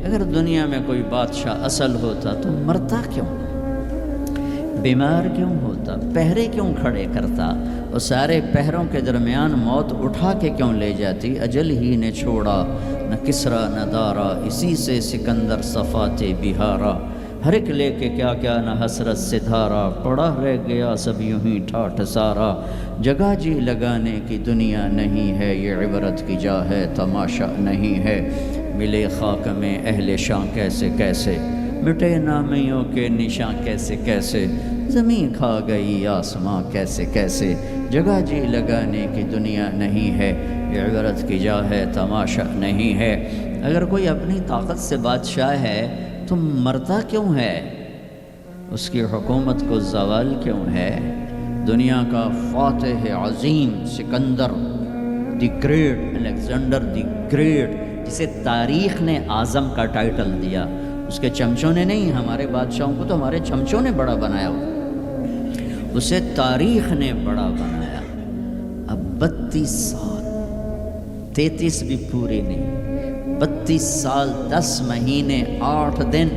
اگر دنیا میں کوئی بادشاہ اصل ہوتا تو مرتا کیوں، بیمار کیوں ہوتا، پہرے کیوں کھڑے کرتا، اور سارے پہروں کے درمیان موت اٹھا کے کیوں لے جاتی؟ اجل ہی نے چھوڑا نہ کسرا نہ دارا، اسی سے سکندر صفات بہارا، ہر ایک لے کے کیا کیا نہ حسرت سے دھارا، پڑا رہ گیا سب یوں ہی ٹھاٹھ سارا، جگہ جی لگانے کی دنیا نہیں ہے، یہ عبرت کی جا ہے تماشا نہیں ہے، ملے خاک میں اہل شاں کیسے کیسے، مٹے نامیوں کے نشاں کیسے کیسے، زمین کھا گئی آسماں کیسے کیسے، جگہ جی لگانے کی دنیا نہیں ہے، یہ عبرت کی جا ہے تماشا نہیں ہے۔ اگر کوئی اپنی طاقت سے بادشاہ ہے تو مرتا کیوں ہے؟ اس کی حکومت کو زوال کیوں ہے؟ دنیا کا فاتح عظیم Sikandar the great, Alexander the great, جسے تاریخ نے اعظم کا ٹائٹل دیا، اس کے چمچوں نے نہیں، ہمارے بادشاہوں کو تو ہمارے چمچوں نے بڑا بنایا ہوا، اسے تاریخ نے بڑا بنایا۔ اب 32 سال، 33 بھی پورے نہیں، 32 سال 10 مہینے 8 دن،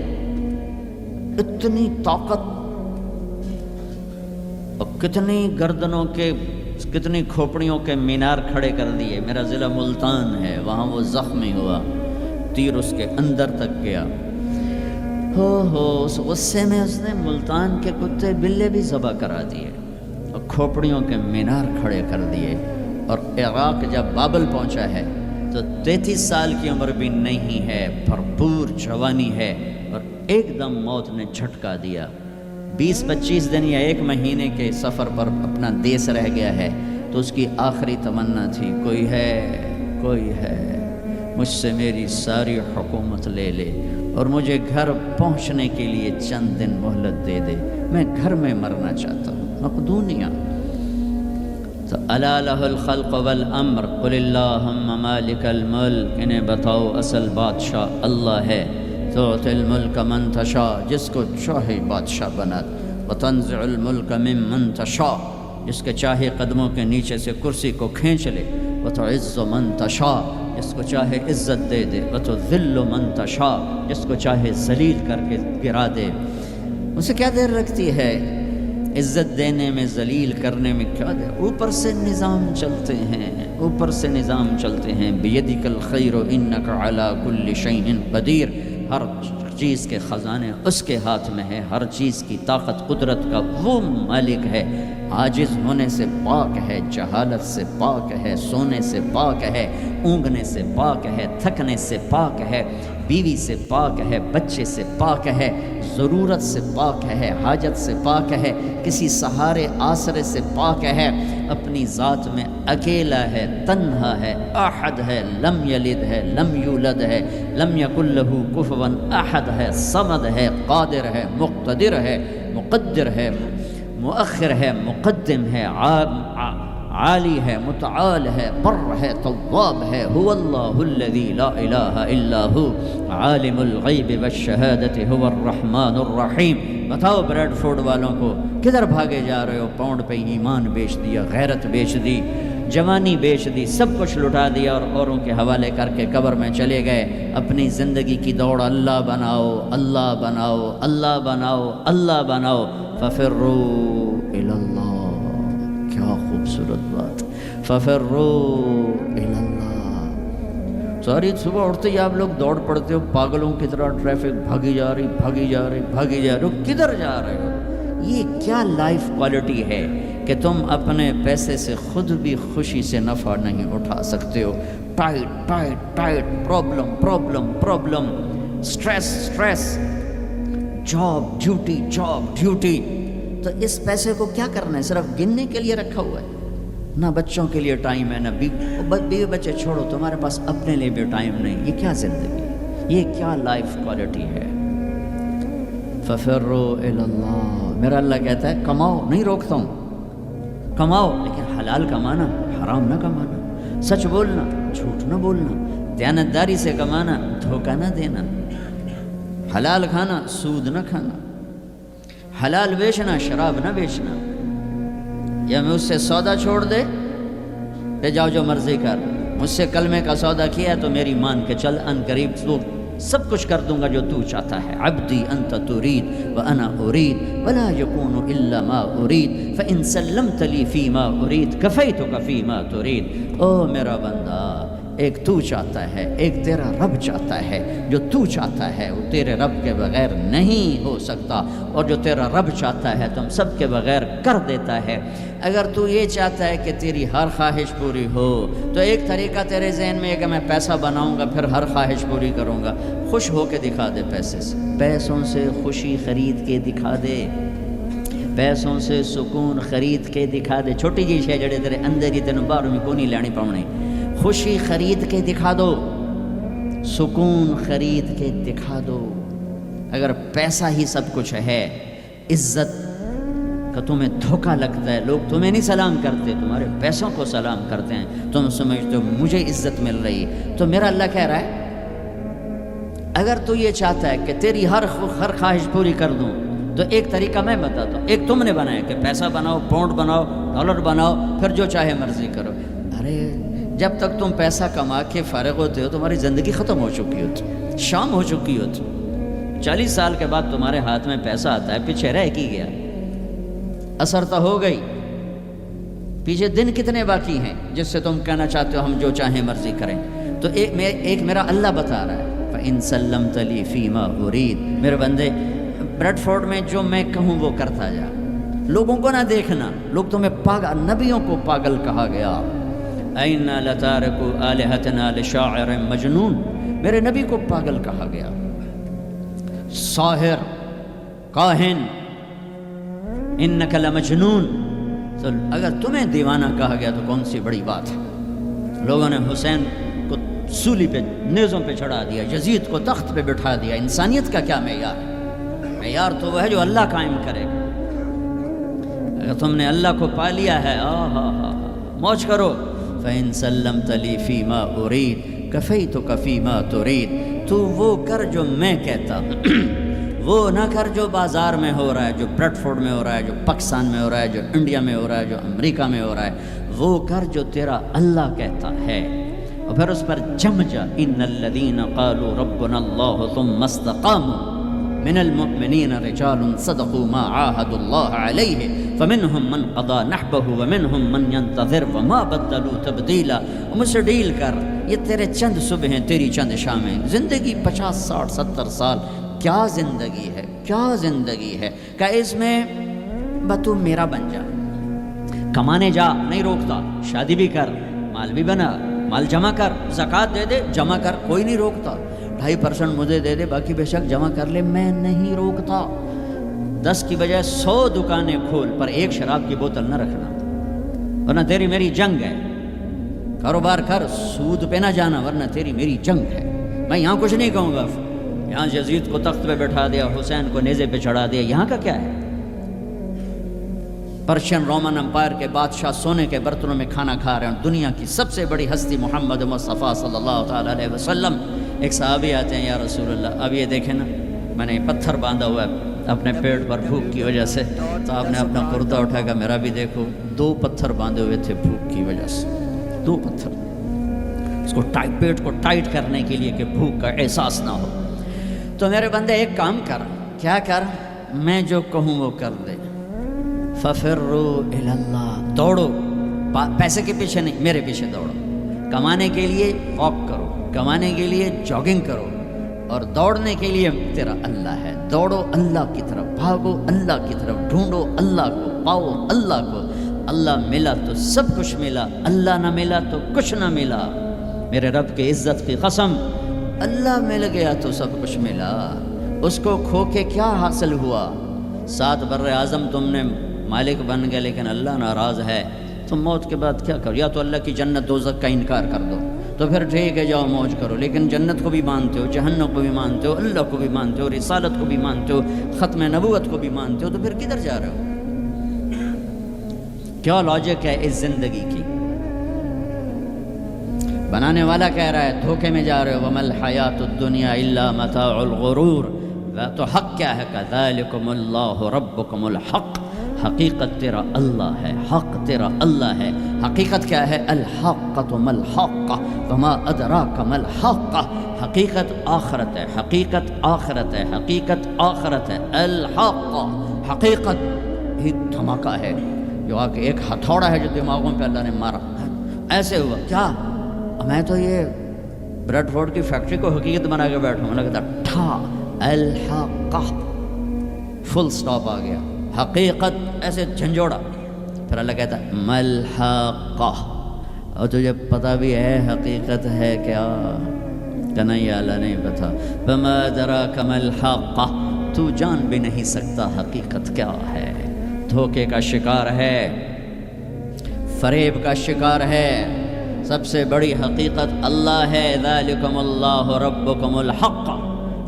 اتنی طاقت اور کتنی گردنوں کے، کتنی کھوپڑیوں کے مینار کھڑے کر دیے۔ میرا ضلع ملتان ہے، وہاں وہ زخمی ہوا، تیر اس کے اندر تک گیا، اس غصے میں اس نے ملتان کے کتے بلے بھی ذبح کرا دیے اور کھوپڑیوں کے مینار کھڑے کر دیے۔ اور عراق جب بابل پہنچا ہے تو 33 سال کی عمر بھی نہیں ہے، بھرپور جوانی ہے، اور ایک دم موت نے جھٹکا دیا۔ 20-25 دن یا 1 مہینے کے سفر پر اپنا دیس رہ گیا ہے، تو اس کی آخری تمنا تھی، کوئی ہے، کوئی ہے، مجھ سے میری ساری حکومت لے لے اور مجھے گھر پہنچنے کے لیے چند دن مہلت دے دے، میں گھر میں مرنا چاہتا ہوں۔ مقدونیہ تو الا لہ الخلق والامر قل اللہم مالک الملک، انہیں بتاؤ اصل بادشاہ اللہ ہے، تعطی الملک من تشاء، جس کو چاہے بادشاہ بنا، وتنزع الملک ممن تشاء، جس کے چاہے قدموں کے نیچے سے کرسی کو کھینچ لے، وتعز من تشاء، جس کو چاہے عزت دے دے، وتذل من تشاء، جس کو چاہے ذلیل کر کے گرا دے۔ اسے کیا دیر رکھتی ہے عزت دینے میں، ذلیل کرنے میں، کیا دیر؟ اوپر سے نظام چلتے ہیں، اوپر سے نظام چلتے ہیں۔ بیدک الخیر انک علی کل شیء قدیر، ہر چیز کے خزانے اس کے ہاتھ میں ہے، ہر چیز کی طاقت قدرت کا وہ مالک ہے، عاجز ہونے سے پاک ہے، جہالت سے پاک ہے، سونے سے پاک ہے، اونگنے سے پاک ہے، تھکنے سے پاک ہے، بیوی سے پاک ہے، بچے سے پاک ہے، ضرورت سے پاک ہے، حاجت سے پاک ہے، کسی سہارے آسرے سے پاک ہے، اپنی ذات میں اکیلا ہے، تنہا ہے، احد ہے، لم یلد ہے، لم یولد ہے، لم یکن لہ کفوا احد ہے، صمد ہے، قادر ہے، مقتدر ہے، مقدر ہے، مؤخر ہے، مقدم ہے، عالی ہے، متعال ہے، بر ہے، تواب ہے، هو اللہ الذی لا الہ الا ہو عالم الغیب والشہادۃ هو الرحمن الرحیم۔ بتاؤ بریڈ فوڈ والوں کو کدھر بھاگے جا رہے ہو؟ پاؤنڈ پہ ایمان بیچ دیا، غیرت بیچ دی، جوانی بیچ دی، سب کچھ لٹا دیا اور اوروں کے حوالے کر کے قبر میں چلے گئے۔ اپنی زندگی کی دوڑ اللہ بناؤ، اللہ بناؤ، اللہ بناؤ، اللہ بناؤ، ففروا الی اللہ۔ کیا خوبصورت بات، ففروا الی اللہ۔ ساری صبح اٹھتے ہی آپ لوگ دوڑ پڑتے ہو پاگلوں کی طرح، ٹریفک بھاگی جا رہی، بھاگی جا رہی، بھاگی جا رہی ہو، کدھر جا رہے ہو؟ یہ کیا لائف کوالٹی ہے کہ تم اپنے پیسے سے خود بھی خوشی سے نفع نہیں اٹھا سکتے ہو؟ Tight tight tight, problem problem problem, stress stress, job duty, job duty. تو اس پیسے کو کیا کرنا ہے؟ صرف گننے کے لیے رکھا ہوا ہے؟ نہ بچوں کے لیے ٹائم ہے، نہ بیوی بچے چھوڑو، تمہارے پاس اپنے لیے بھی ٹائم نہیں۔ یہ کیا زندگی، یہ کیا لائف کوالٹی ہے؟ ففروا الی اللہ۔ میرا اللہ کہتا ہے کماؤ، نہیں روکتا ہوں، کماؤ، لیکن حلال کمانا، حرام نہ کمانا، سچ بولنا، جھوٹ نہ بولنا، دیانتداری سے کمانا، دھوکہ نہ دینا، حلال کھانا، سود نہ کھانا، حلال بیچنا، شراب نہ بیچنا۔ یا میں اس سے سودا چھوڑ دے، لے جاؤ جو مرضی کر، مجھ سے کلمے کا سودا کیا تو میری مان کے چل، ان قریب تو سب کچھ کر دوں گا جو تو چاہتا ہے. عبدی انت ترید وانا ارید ولا یکون الا ما ارید فان سلمت لی فیما ارید کفیتک فیما ترید. او میرا بندہ، ایک تو چاہتا ہے، ایک تیرا رب چاہتا ہے. جو تو چاہتا ہے وہ تیرے رب کے بغیر نہیں ہو سکتا، اور جو تیرا رب چاہتا ہے تم سب کے بغیر کر دیتا ہے. اگر تو یہ چاہتا ہے کہ تیری ہر خواہش پوری ہو تو ایک طریقہ تیرے ذہن میں ہے کہ میں پیسہ بناؤں گا پھر ہر خواہش پوری کروں گا. خوش ہو کے دکھا دے پیسے سے، پیسوں سے خوشی خرید کے دکھا دے، پیسوں سے سکون خرید کے دکھا دے. چھوٹی جی شے جڑے تیرے اندر ہی تینوں باہر میں کوئی نہیں لینی پاؤنی. خوشی خرید کے دکھا دو، سکون خرید کے دکھا دو. اگر پیسہ ہی سب کچھ ہے، عزت کا تمہیں دھوکہ لگتا ہے، لوگ تمہیں نہیں سلام کرتے، تمہارے پیسوں کو سلام کرتے ہیں، تم سمجھتے ہو مجھے عزت مل رہی، تو میرا اللہ کہہ رہا ہے اگر تو یہ چاہتا ہے کہ تیری ہر خواہش پوری کر دوں تو ایک طریقہ میں بتاتا ہوں. ایک تم نے بنایا کہ پیسہ بناؤ، پاؤنڈ بناؤ، ڈالر بناؤ، پھر جو چاہے مرضی کرو. ارے جب تک تم پیسہ کما کے فارغ ہوتے ہو تمہاری زندگی ختم ہو چکی ہوتی، شام ہو چکی ہوتی. 40 سال کے بعد تمہارے ہاتھ میں پیسہ آتا ہے، پیچھے رہ کی گیا، اثر تو ہو گئی. پیچھے دن کتنے باقی ہیں جس سے تم کہنا چاہتے ہو ہم جو چاہیں مرضی کریں. تو ایک میرا اللہ بتا رہا ہے فَإِن سَلَّمْتَ لِي فِي مَا أُرِيدُ. میرے بندے بریڈ فورڈ میں جو میں کہوں وہ کرتا جا، لوگوں کو نہ دیکھنا. لوگ تمہیں پاگل، نبیوں کو پاگل کہا گیا. اَإِنَّا لَتَارِكُو آلِهَتَنَا لِشَاعِرٍ مَجْنُونٍ. میرے نبی کو پاگل کہا گیا، ساحر، کاہن، انک لمجنون. تو اگر تمہیں دیوانہ کہا گیا تو کون سی بڑی بات ہے. لوگوں نے حسین کو سولی پہ، نیزوں پہ چڑھا دیا، یزید کو تخت پہ بٹھا دیا. انسانیت کا کیا معیار ہے؟ معیار تو وہ ہے جو اللہ قائم کرے گا. اگر تم نے اللہ کو پا لیا ہے، موج کرو. فَإِن سَلَّمْتَ لِي فِي مَا أُرِيدُ كَفَيْتُكَ فِي مَا تُرِيدُ. تو وہ کر جو میں کہتا ہوں، وہ نہ کر جو بازار میں ہو رہا ہے، جو بریڈ فورڈ میں ہو رہا ہے، جو پاکستان میں ہو رہا ہے، جو انڈیا میں ہو رہا ہے، جو امریکہ میں ہو رہا ہے. وہ کر جو تیرا اللہ کہتا ہے، اور پھر اس پر جم جا. ان الذین قالوا ربنا اللہ ثم استقاموا من المؤمنین رجال صدقوا ما عاهدوا اللہ علیہ فمنهم من قضى نحبه ومنهم من ينتظر وما بدلوا تبدیلا. مجھ سے ڈیل کر، یہ تیرے چند صبح ہیں، تیری چند شامیں. زندگی 50 60 70 سال، کیا زندگی ہے، کیا زندگی ہے. کہ اس میں تو میرا بن جا، کمانے جا، نہیں روکتا. شادی بھی کر، مال بھی بنا، مال جمع کر، زکوٰۃ دے دے، جمع کر، کوئی نہیں روکتا. 2.5% مجھے دے دے، باقی بے شک جمع کر لے، میں نہیں روکتا. 10 کی بجائے 100 دکانیں کھول، پر ایک شراب کی بوتل نہ رکھنا، ورنہ تیری میری جنگ ہے. کاروبار کر، سود پہ نہ جانا، ورنہ تیری میری جنگ ہے. میں یہاں کچھ نہیں کہوں گا. یہاں یزید کو تخت پہ بٹھا دیا، حسین کو نیزے پہ چڑھا دیا، یہاں کا کیا ہے؟ پرشین رومن امپائر کے بادشاہ سونے کے برتنوں میں کھانا کھا رہے ہیں. دنیا کی سب سے بڑی ہستی محمد مصطفیٰ صلی اللہ تعالیٰ علیہ وسلم. ایک صحابی آتے ہیں، یا رسول اللہ، اب یہ دیکھیں نا، میں نے پتھر باندھا ہوا ہے اپنے پیٹ پر بھوک کی وجہ سے. تو آپ نے اپنا کرتا اٹھا کر میرا بھی دیکھو، 2 پتھر باندھے ہوئے تھے بھوک کی وجہ سے. 2 پتھر اس کو پیٹ کو ٹائٹ کرنے کے لیے کہ بھوک کا احساس نہ ہو. تو میرے بندے ایک کام کر، کیا کر؟ میں جو کہوں وہ کر دے. فَفِرُّوا إِلَى اللَّهِ. دوڑو، پیسے کے پیچھے نہیں، میرے پیچھے دوڑو. کمانے کے لیے واک کرو، کمانے کے لیے جاگنگ کرو، اور دوڑنے کے لیے تیرا اللہ ہے. دوڑو اللہ کی طرف، بھاگو اللہ کی طرف، ڈھونڈو اللہ کو، پاؤ اللہ کو. اللہ ملا تو سب کچھ ملا، اللہ نہ ملا تو کچھ نہ ملا. میرے رب کی عزت کی قسم، اللہ مل گیا تو سب کچھ ملا. اس کو کھو کے کیا حاصل ہوا؟ 7 بر اعظم تم نے مالک بن گئے، لیکن اللہ ناراض ہے. تم موت کے بعد کیا کرو؟ یا تو اللہ کی جنت دوزخ کا انکار کر دو، تو پھر ٹھیک ہے جاؤ موج کرو. لیکن جنت کو بھی مانتے ہو، جہنم کو بھی مانتے ہو، اللہ کو بھی مانتے ہو، رسالت کو بھی مانتے ہو، ختم نبوت کو بھی مانتے ہو، تو پھر کدھر جا رہے ہو؟ کیا لاجک ہے اس زندگی کی؟ بنانے والا کہہ رہا ہے دھوکے میں جا رہے ہو. وَمَا الْحَيَاةُ الدُّنْيَا إِلَّا مَتَاعُ الْغُرُورِ. تو حق کیا ہے؟ كَذَلِكُمُ اللَّهُ رَبُّكُمُ الْحَقُّ حقیقت تیرا اللہ ہے، حق تیرا اللہ ہے۔ حقیقت کیا ہے؟ الحقۃ ما الحقہ وما ادراک ما الحقہ۔ حقیقت آخرت ہے، حقیقت آخرت ہے، حقیقت آخرت ہے۔ الحق حقیقت ہی دھماکہ ہے، جو آ کے ایک ہتھوڑا ہے جو دماغوں پہ اللہ نے مارا، ایسے ہوا کیا میں تو یہ بریڈ فورڈ کی فیکٹری کو حقیقت بنا کے بیٹھوں، اللہ کہتا ٹھا الحقہ، فل سٹاپ آ گیا، حقیقت ایسے جھنجھوڑا۔ پھر اللہ کہتا ہے ملحقہ، اور تجھے پتہ بھی ہے حقیقت ہے کیا؟ نہیں اللہ نہیں پتہ۔ فما ادراک ما الحقہ، تو جان بھی نہیں سکتا حقیقت کیا ہے، دھوکے کا شکار ہے، فریب کا شکار ہے۔ سب سے بڑی حقیقت اللہ ہے، ذالکم اللہ ربکم الحق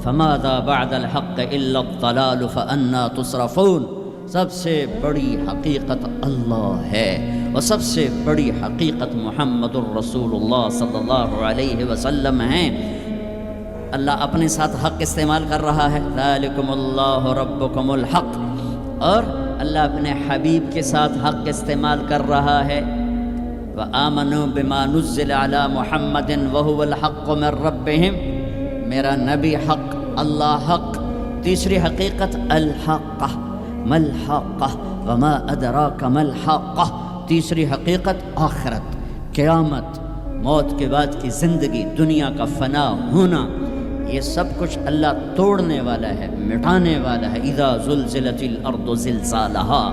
فماذا بعد الحق الا الضلال فانا تصرفون۔ سب سے بڑی حقیقت اللہ ہے، اور سب سے بڑی حقیقت محمد الرسول اللہ صلی اللہ علیہ وسلم ہیں۔ اللہ اپنے ساتھ حق استعمال کر رہا ہے، ذالکم اللہ ربکم الحق، اور اللہ اپنے حبیب کے ساتھ حق استعمال کر رہا ہے، وآمنوا بما نزل علی محمد وهو الحق من ربهم، میرا نبی حق، اللہ حق۔ تیسری حقیقت الحقہ، ما الحقہ وما ادراک ما الحقہ۔ تیسری حقیقت آخرت، قیامت، موت کے بعد کی زندگی، دنیا کا فنا ہونا، یہ سب کچھ اللہ توڑنے والا ہے، مٹانے والا ہے۔ اذا زلزلت الارض زلزالہا،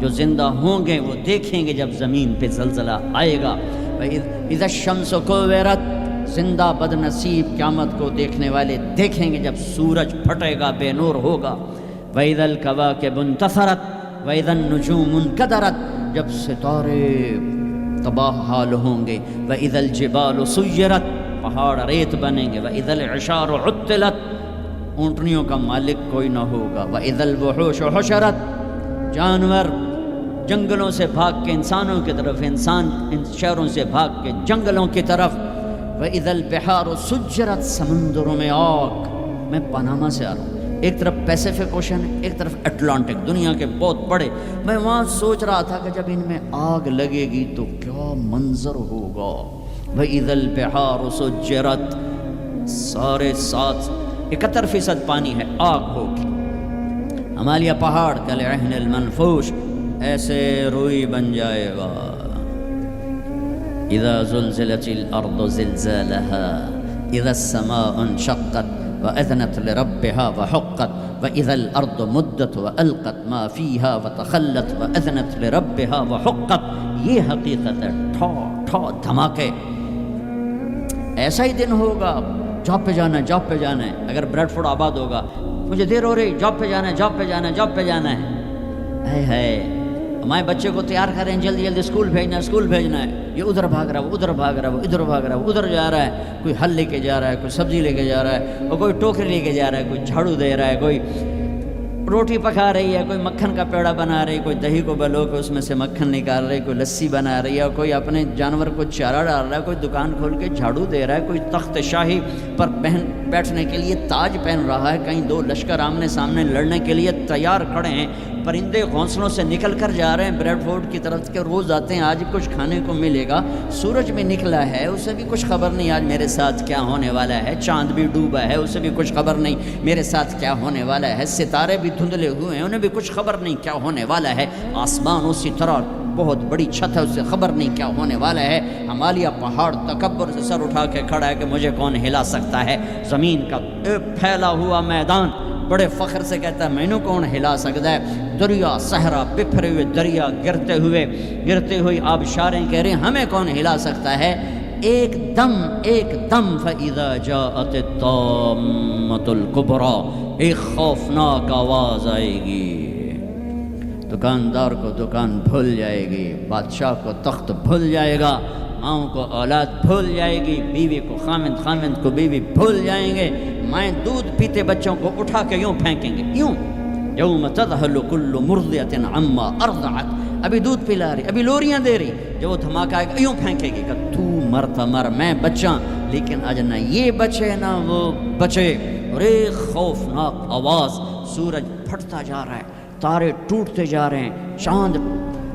جو زندہ ہوں گے وہ دیکھیں گے جب زمین پہ زلزلہ آئے گا۔ اذا الشمس کوورت، زندہ بد نصیب قیامت کو دیکھنے والے دیکھیں گے جب سورج پھٹے گا، بے نور ہوگا۔ وَإِذَا الْكَوَاكِبُ انتَثَرَتْ وَإِذَا النُّجُومُ انْكَدَرَتْ، جب ستارے تباہ حال ہوں گے۔ وَإِذَا الْجِبَالُ سُيِّرَتْ، پہاڑ ریت بنیں گے۔ وَإِذَا الْعِشَارُ عُطِّلَتْ، اونٹنیوں کا مالک کوئی نہ ہوگا۔ وَإِذَا الْوُحُوشُ حُشِرَتْ، جانور جنگلوں سے بھاگ کے انسانوں کی طرف، انسان ان شہروں سے بھاگ کے جنگلوں کی طرف۔ وَإِذَا الْبِحَارُ سُجِّرَتْ، سمندروں میں آگ۔ میں پاناما سے آ رہا ہوں، ایک طرف پیسیفک اوشن ہے، ایک طرف اٹلانٹک، دنیا کے بہت بڑے۔ میں وہاں سوچ رہا تھا کہ جب ان میں آگ لگے گی تو کیا منظر ہوگا۔ وَإِذَا الْبِحَارُ سُجِّرَتْ، سارے 71% پانی ہے، آگ ہوگی۔ ہمالیہ پہاڑ کالعہن المنفوش، ایسے روئی بن جائے گا۔ اذا زلزلت الارض زلزالها اذا السماء انشقت واذنت لربها وحقت واذا الارض مدت والقت ما فيها وتخلت واذنت لربها وحقت۔ یہ حقیقت ہے، ٹھا ٹھا دھماکے۔ ایسا ہی دن ہوگا، جاب پہ جانا ہے، جاب پہ جانا ہے۔ اگر بریڈ فورڈ آباد ہوگا، مجھے دیر ہو رہی، جاب پہ جانا ہے، جاب پہ جانا ہے، جاب پہ جانا ہے۔ ہے ہمارے بچے کو تیار کریں، جلدی جلدی اسکول بھیجنا ہے، اسکول بھیجنا ہے۔ یہ ادھر بھاگ رہا ہے، وہ ادھر بھاگ رہا ہے، وہ ادھر بھاگ رہا ہے، وہ ادھر جا رہا ہے۔ کوئی حل لے کے جا رہا ہے، کوئی سبزی لے کے جا رہا ہے، اور کوئی ٹوکری لے کے جا رہا ہے، کوئی جھاڑو دے رہا ہے، کوئی روٹی پکا رہی ہے، کوئی مکھن کا پیڑا بنا رہی ہے، کوئی دہی کو بلو کے اس میں سے مکھن نکال رہی ہے، کوئی لسی بنا رہی ہے، اور کوئی اپنے جانور کو چارہ ڈال رہا ہے، کوئی دکان کھول کے جھاڑو دے رہا ہے، کوئی تخت شاہی پر بیٹھنے کے لیے تاج پہن رہا ہے، کہیں 2 لشکر آمنے سامنے لڑنے کے لیے تیار کھڑے ہیں۔ پرندے گھونسلوں سے نکل کر جا رہے ہیں بریڈ فورڈ کی طرف کے، روز آتے ہیں، آج کچھ کھانے کو ملے گا۔ سورج بھی نکلا ہے، اسے بھی کچھ خبر نہیں آج میرے ساتھ کیا ہونے والا ہے۔ چاند بھی ڈوبا ہے، اسے بھی کچھ خبر نہیں میرے ساتھ کیا ہونے والا ہے۔ ستارے بھی دھندلے ہوئے ہیں، انہیں بھی کچھ خبر نہیں کیا ہونے والا ہے۔ آسمان اسی طرح بہت بڑی چھت ہے، اسے خبر نہیں کیا ہونے والا ہے۔ ہمالیہ پہاڑ تکبر سے سر اٹھا کے کھڑا ہے کہ مجھے کون ہلا سکتا ہے۔ زمین کا پھیلا ہوا میدان بڑے فخر سے کہتا ہے مینوں کون ہلا سکتا ہے۔ دریا صحرا، بکھرے ہوئے دریا، گرتے ہوئے آبشاریں کہہ رہے ہیں ہمیں کون ہلا سکتا ہے۔ ایک دم فَإِذَا جَاءَتِ الطَّامَّةُ الْكُبْرَى، ایک خوفناک آواز آئے گی۔ دکاندار کو دکان بھول جائے گی، بادشاہ کو تخت بھول جائے گا، ماؤں کو اولاد بھول جائے گی، بیوی کو خامند کو بیوی بھول جائیں گے، مائیں دودھ پیتے بچوں کو اٹھا کے یوں پھینکیں گے، یوں۔ یوم تذہل کل مرضعۃ عما ارضعت، ابھی دودھ پلا رہی، ابھی لوریاں دے رہی، جب وہ دھماکہ آئے گا یوں پھینکے گی کہ تو مرتا مر، میں بچاں، لیکن آج نہ یہ بچے نہ وہ بچے۔ اور ایک خوفناک آواز، سورج پھٹتا جا رہا ہے، تارے ٹوٹتے جا رہے ہیں، چاند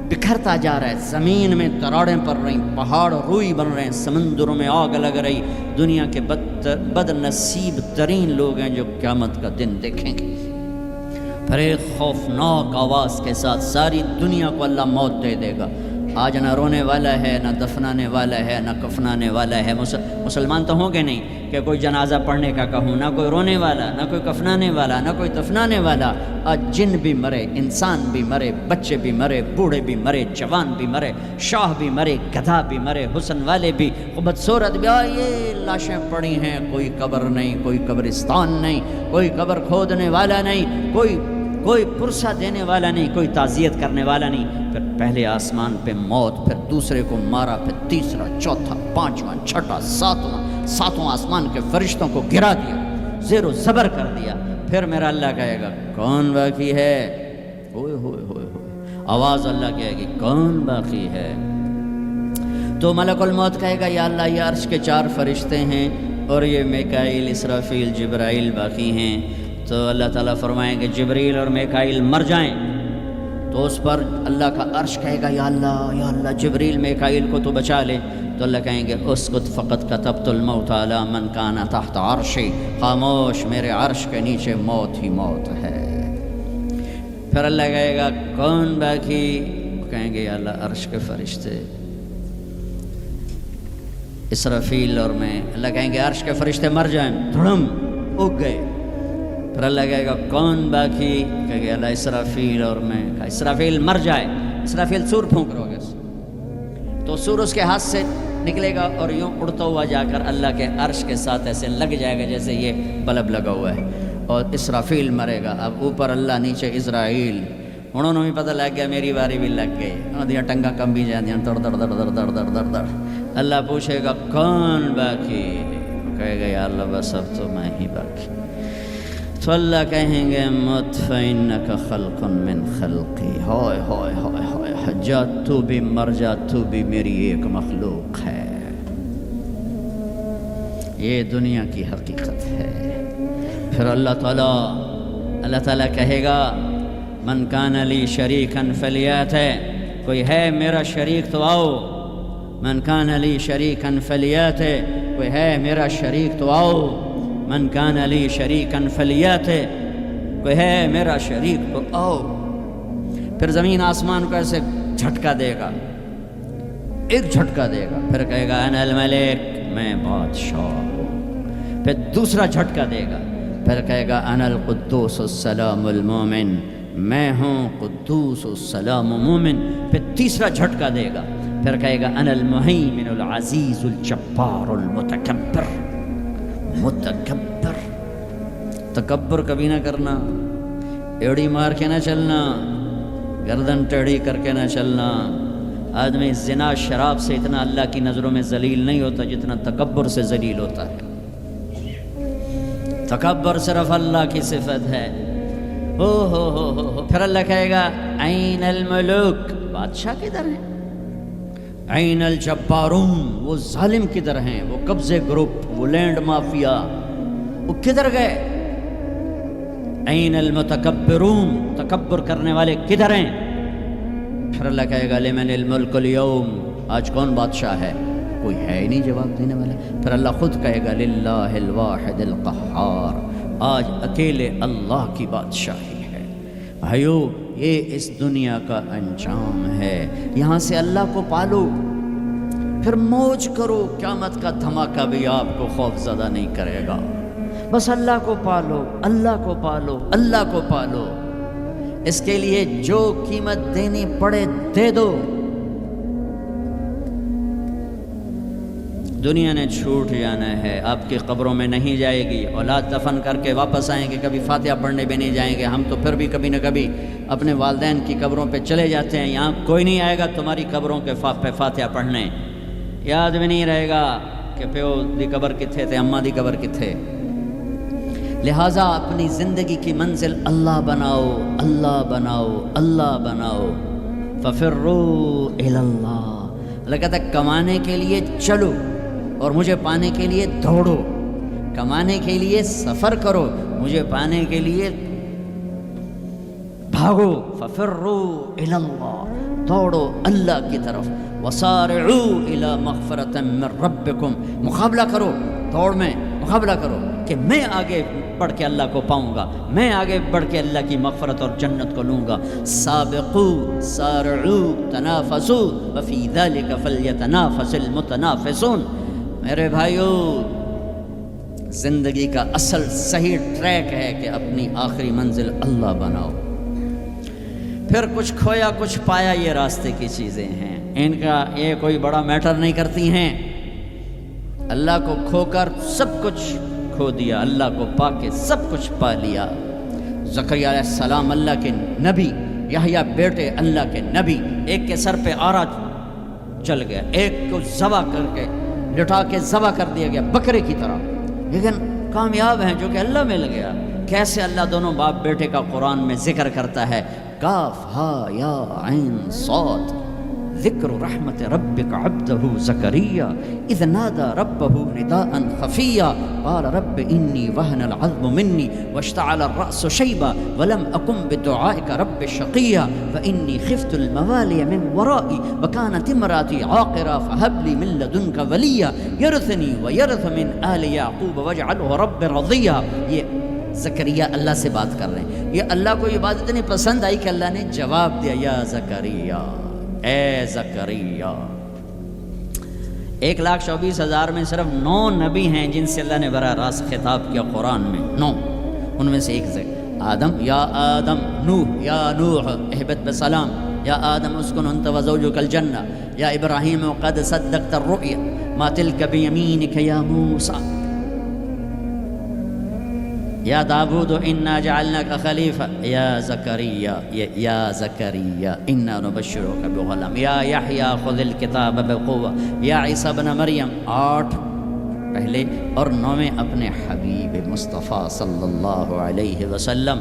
بکھرتا جا رہا ہے، زمین میں تراڑیں پڑ رہی، پہاڑ روئی بن رہے ہیں، سمندروں میں آگ لگ رہی۔ دنیا کے بد نصیب ترین لوگ ہیں جو قیامت کا دن دیکھیں گے۔ پھر ایک خوفناک آواز کے ساتھ ساری دنیا کو اللہ موت دے دے گا۔ آج نہ رونے والا ہے، نہ دفنانے والا ہے، نہ کفنانے والا ہے۔ مسلمان تو ہوں گے نہیں کہ کوئی جنازہ پڑھنے کا کہوں، نہ کوئی رونے والا، نہ کوئی کفنانے والا، نہ کوئی دفنانے والا۔ آج جن بھی مرے، انسان بھی مرے، بچے بھی مرے، بوڑھے بھی مرے، جوان بھی مرے، شاہ بھی مرے، گدھا بھی مرے، حسن والے بھی، خوبصورت بھی۔ یہ لاشیں پڑی ہیں، کوئی قبر نہیں، کوئی قبرستان نہیں، کوئی قبر کھودنے والا نہیں، کوئی پرسہ دینے والا نہیں، کوئی تعزیت کرنے والا نہیں۔ پھر پہلے آسمان پہ موت، پھر دوسرے کو مارا، پھر تیسرا، چوتھا، پانچواں، چھٹا، ساتواں آسمان کے فرشتوں کو گرا دیا، زیر و زبر کر دیا۔ پھر میرا اللہ کہے گا کون باقی ہے؟ ہوئے ہوئے ہوئے ہوئے، آواز اللہ کہے گی کون باقی ہے؟ تو ملک الموت کہے گا یا اللہ یہ عرش کے 4 فرشتے ہیں اور یہ میکائیل، اسرافیل، جبرائیل باقی ہیں۔ تو اللہ تعالیٰ فرمائیں گے جبریل اور میکائیل مر جائیں، تو اس پر اللہ کا عرش کہے گا یا اللہ جبریل میکائیل کو تو بچا لے۔ تو اللہ کہیں گے اسکت فقط کتبت الموت علی من کان تحت عرشی، خاموش، میرے عرش کے نیچے موت ہی موت ہے۔ پھر اللہ کہے گا کون باقی؟ کہیں گے یا اللہ عرش کے فرشتے، اسرافیل اور میں۔ اللہ کہیں گے عرش کے فرشتے مر جائیں، دھڑم اگ گئے۔ پھر اللہ کہے گا کون باقی؟ کہے گا اللہ اسرافیل اور میں۔ کہا اسرافیل مر جائے، اسرافیل سور پھونک رہو گے تو سور اس کے ہاتھ سے نکلے گا اور یوں اڑتا ہوا جا کر اللہ کے عرش کے ساتھ ایسے لگ جائے گا جیسے یہ بلب لگا ہوا ہے، اور اسرافیل مرے گا۔ اب اوپر اللہ، نیچے اسرائیل، انہوں نے بھی پتہ لگ گیا میری باری بھی لگ گئی، دیا ٹنگا کم بھی جاندیاں در در در در در در در در۔ اللہ پوچھے گا کون باقی؟ کہے گا یا اللہ بس اب تو میں ہی باقی۔ تو اللہ کہیں گے مت فإنک خلق من خلقی، ہائے ہائے ہائے ہائے، جا تو بھی مر جا، تو بھی میری ایک مخلوق ہے۔ یہ دنیا کی حقیقت ہے۔ پھر اللہ تعالیٰ کہے گا من کان لی شریکا فلیات، کوئی ہے میرا شریک تو آؤ۔ من کان لی شریکا فلیات، کوئی ہے میرا شریک تو آؤ۔ من کان لی شریکا فلیات، کوئی ہے میرا شریک تو آؤ۔ پھر زمین آسمان کو ایسے جھٹکا دے گا، ایک جھٹکا دے گا، پھر کہے گا انا الملک، میں بادشاہ ہوں۔ پھر دوسرا جھٹکا دے گا، پھر کہے گا انا القدوس السلام المومن، میں ہوں قدوس السلام مومن۔ پھر تیسرا جھٹکا دے گا، پھر کہے گا انا المہیمن العزیز الجبار المتکبر۔ متکبر، تکبر کبھی نہ کرنا، ایڑی مار کے نہ چلنا، گردن ٹیڑھی کر کے نہ چلنا۔ آدمی زنا شراب سے اتنا اللہ کی نظروں میں ذلیل نہیں ہوتا جتنا تکبر سے ذلیل ہوتا ہے۔ تکبر صرف اللہ کی صفت ہے۔ ہو پھر اللہ کہے گا این الملوک، بادشاہ کدھر ہیں؟ این الجبارون، وہ ظالم کدھر ہیں؟ وہ قبضے گروپ، وہ لینڈ مافیا، وہ کدھر گئے؟ این المتکبرون، تکبر کرنے والے کدھر ہیں؟ پھر اللہ کہے گا لمن الملک اليوم، آج کون بادشاہ ہے؟ کوئی ہے ہی نہیں جواب دینے والا۔ پھر اللہ خود کہے گا للہ الواحد القہار، آج اکیلے اللہ کی بادشاہی ہے۔ بھائیو، یہ اس دنیا کا انجام ہے۔ یہاں سے اللہ کو پالو، پھر موج کرو، قیامت کا دھماکہ بھی آپ کو خوف زدہ نہیں کرے گا۔ بس اللہ کو پالو، اللہ کو پالو، اللہ کو پالو۔ اس کے لیے جو قیمت دینی پڑے دے دو۔ دنیا نے چھوٹ جانا ہے، آپ کی قبروں میں نہیں جائے گی۔ اولاد دفن کر کے واپس آئیں گے، کبھی فاتحہ پڑھنے بھی نہیں جائیں گے۔ ہم تو پھر بھی کبھی نہ کبھی اپنے والدین کی قبروں پہ چلے جاتے ہیں۔ یہاں کوئی نہیں آئے گا تمہاری قبروں کے پہ فاتحہ پڑھنے، یاد بھی نہیں رہے گا کہ پیو دی قبر کتھے تے، اماں دی قبر کتھے۔ لہٰذا اپنی زندگی کی منزل اللہ بناؤ، اللہ بناؤ، اللہ بناؤ۔ ففروا الی اللہ، اللہ کہتا ہے کمانے کے لیے چلو اور مجھے پانے کے لیے دوڑو، کمانے کے لیے سفر کرو، مجھے پانے کے لیے بھاگو، ففروا الی اللہ، دوڑو اللہ کی طرف، وسارعوا الی مغفرۃ من ربکم، مقابلہ کرو، دوڑ میں مقابلہ کرو کہ میں آگے بڑھ کے اللہ کو پاؤں گا، میں آگے بڑھ کے اللہ کی مغفرت اور جنت کو لوں گا۔ سابقوا سارعوا تنافسوا وفی ذلک فلیتنافس المتنافسون۔ میرے بھائیو، زندگی کا اصل صحیح ٹریک ہے کہ اپنی آخری منزل اللہ بناؤ، پھر کچھ کھویا کچھ پایا یہ راستے کی چیزیں ہیں، ان کا یہ کوئی بڑا میٹر نہیں کرتی ہیں۔ اللہ کو کھو کر سب کچھ کھو دیا، اللہ کو پا کے سب کچھ پا لیا۔ زکریا علیہ السلام اللہ کے نبی، یحییٰ بیٹے اللہ کے نبی، ایک کے سر پہ آرا چل گیا، ایک کو ذبح کر کے لٹا کے ذبح کر دیا گیا بکرے کی طرح، لیکن کامیاب ہیں جو کہ اللہ مل گیا۔ کیسے اللہ دونوں باپ بیٹے کا قرآن میں ذکر کرتا ہے، کاف ہا یا عین صاد، ذکر رحمت ربک عبدہ زکریا اذ نادى ربہ نداء خفیا قال رب انی وہن العظم منی واشتعل الرأس شیبا ولم اکن بدعائک رب شقیا وانی خفت الموالی من ورائی وکانت امراتی عاقرا فہب لی من لدنک ولیا یرثنی ویرث من آل یعقوب واجعلہ رب رضیا۔ یہ زکریا اللہ سے بات کر رہے ہیں، یہ اللہ کو یہ بات اتنی پسند آئی کہ اللہ نے جواب دیا، یا زکریا، اے زکریا۔ 1,24,000 میں صرف 9 نبی ہیں جن سے اللہ نے براہ راست خطاب کیا قرآن میں، 9، ان میں سے ایک آدم، یا آدم، نوح، یا نوح اہبت بسلام، یا آدم اسکن انت وزوجک الجنہ، یا ابراہیم قد صدقت الرؤیا ما تلک بیمینک یا موسیٰ، یا داود انا جعلناک خلیفہ، یا زکریا، یا زکریا انا نبشرک بغلام، یا یحییٰ خذ الکتاب بقوہ، یا عیسیٰ ابن مریم، 8 پہلے اور 9 اپنے حبیب مصطفیٰ صلی اللہ علیہ وسلم۔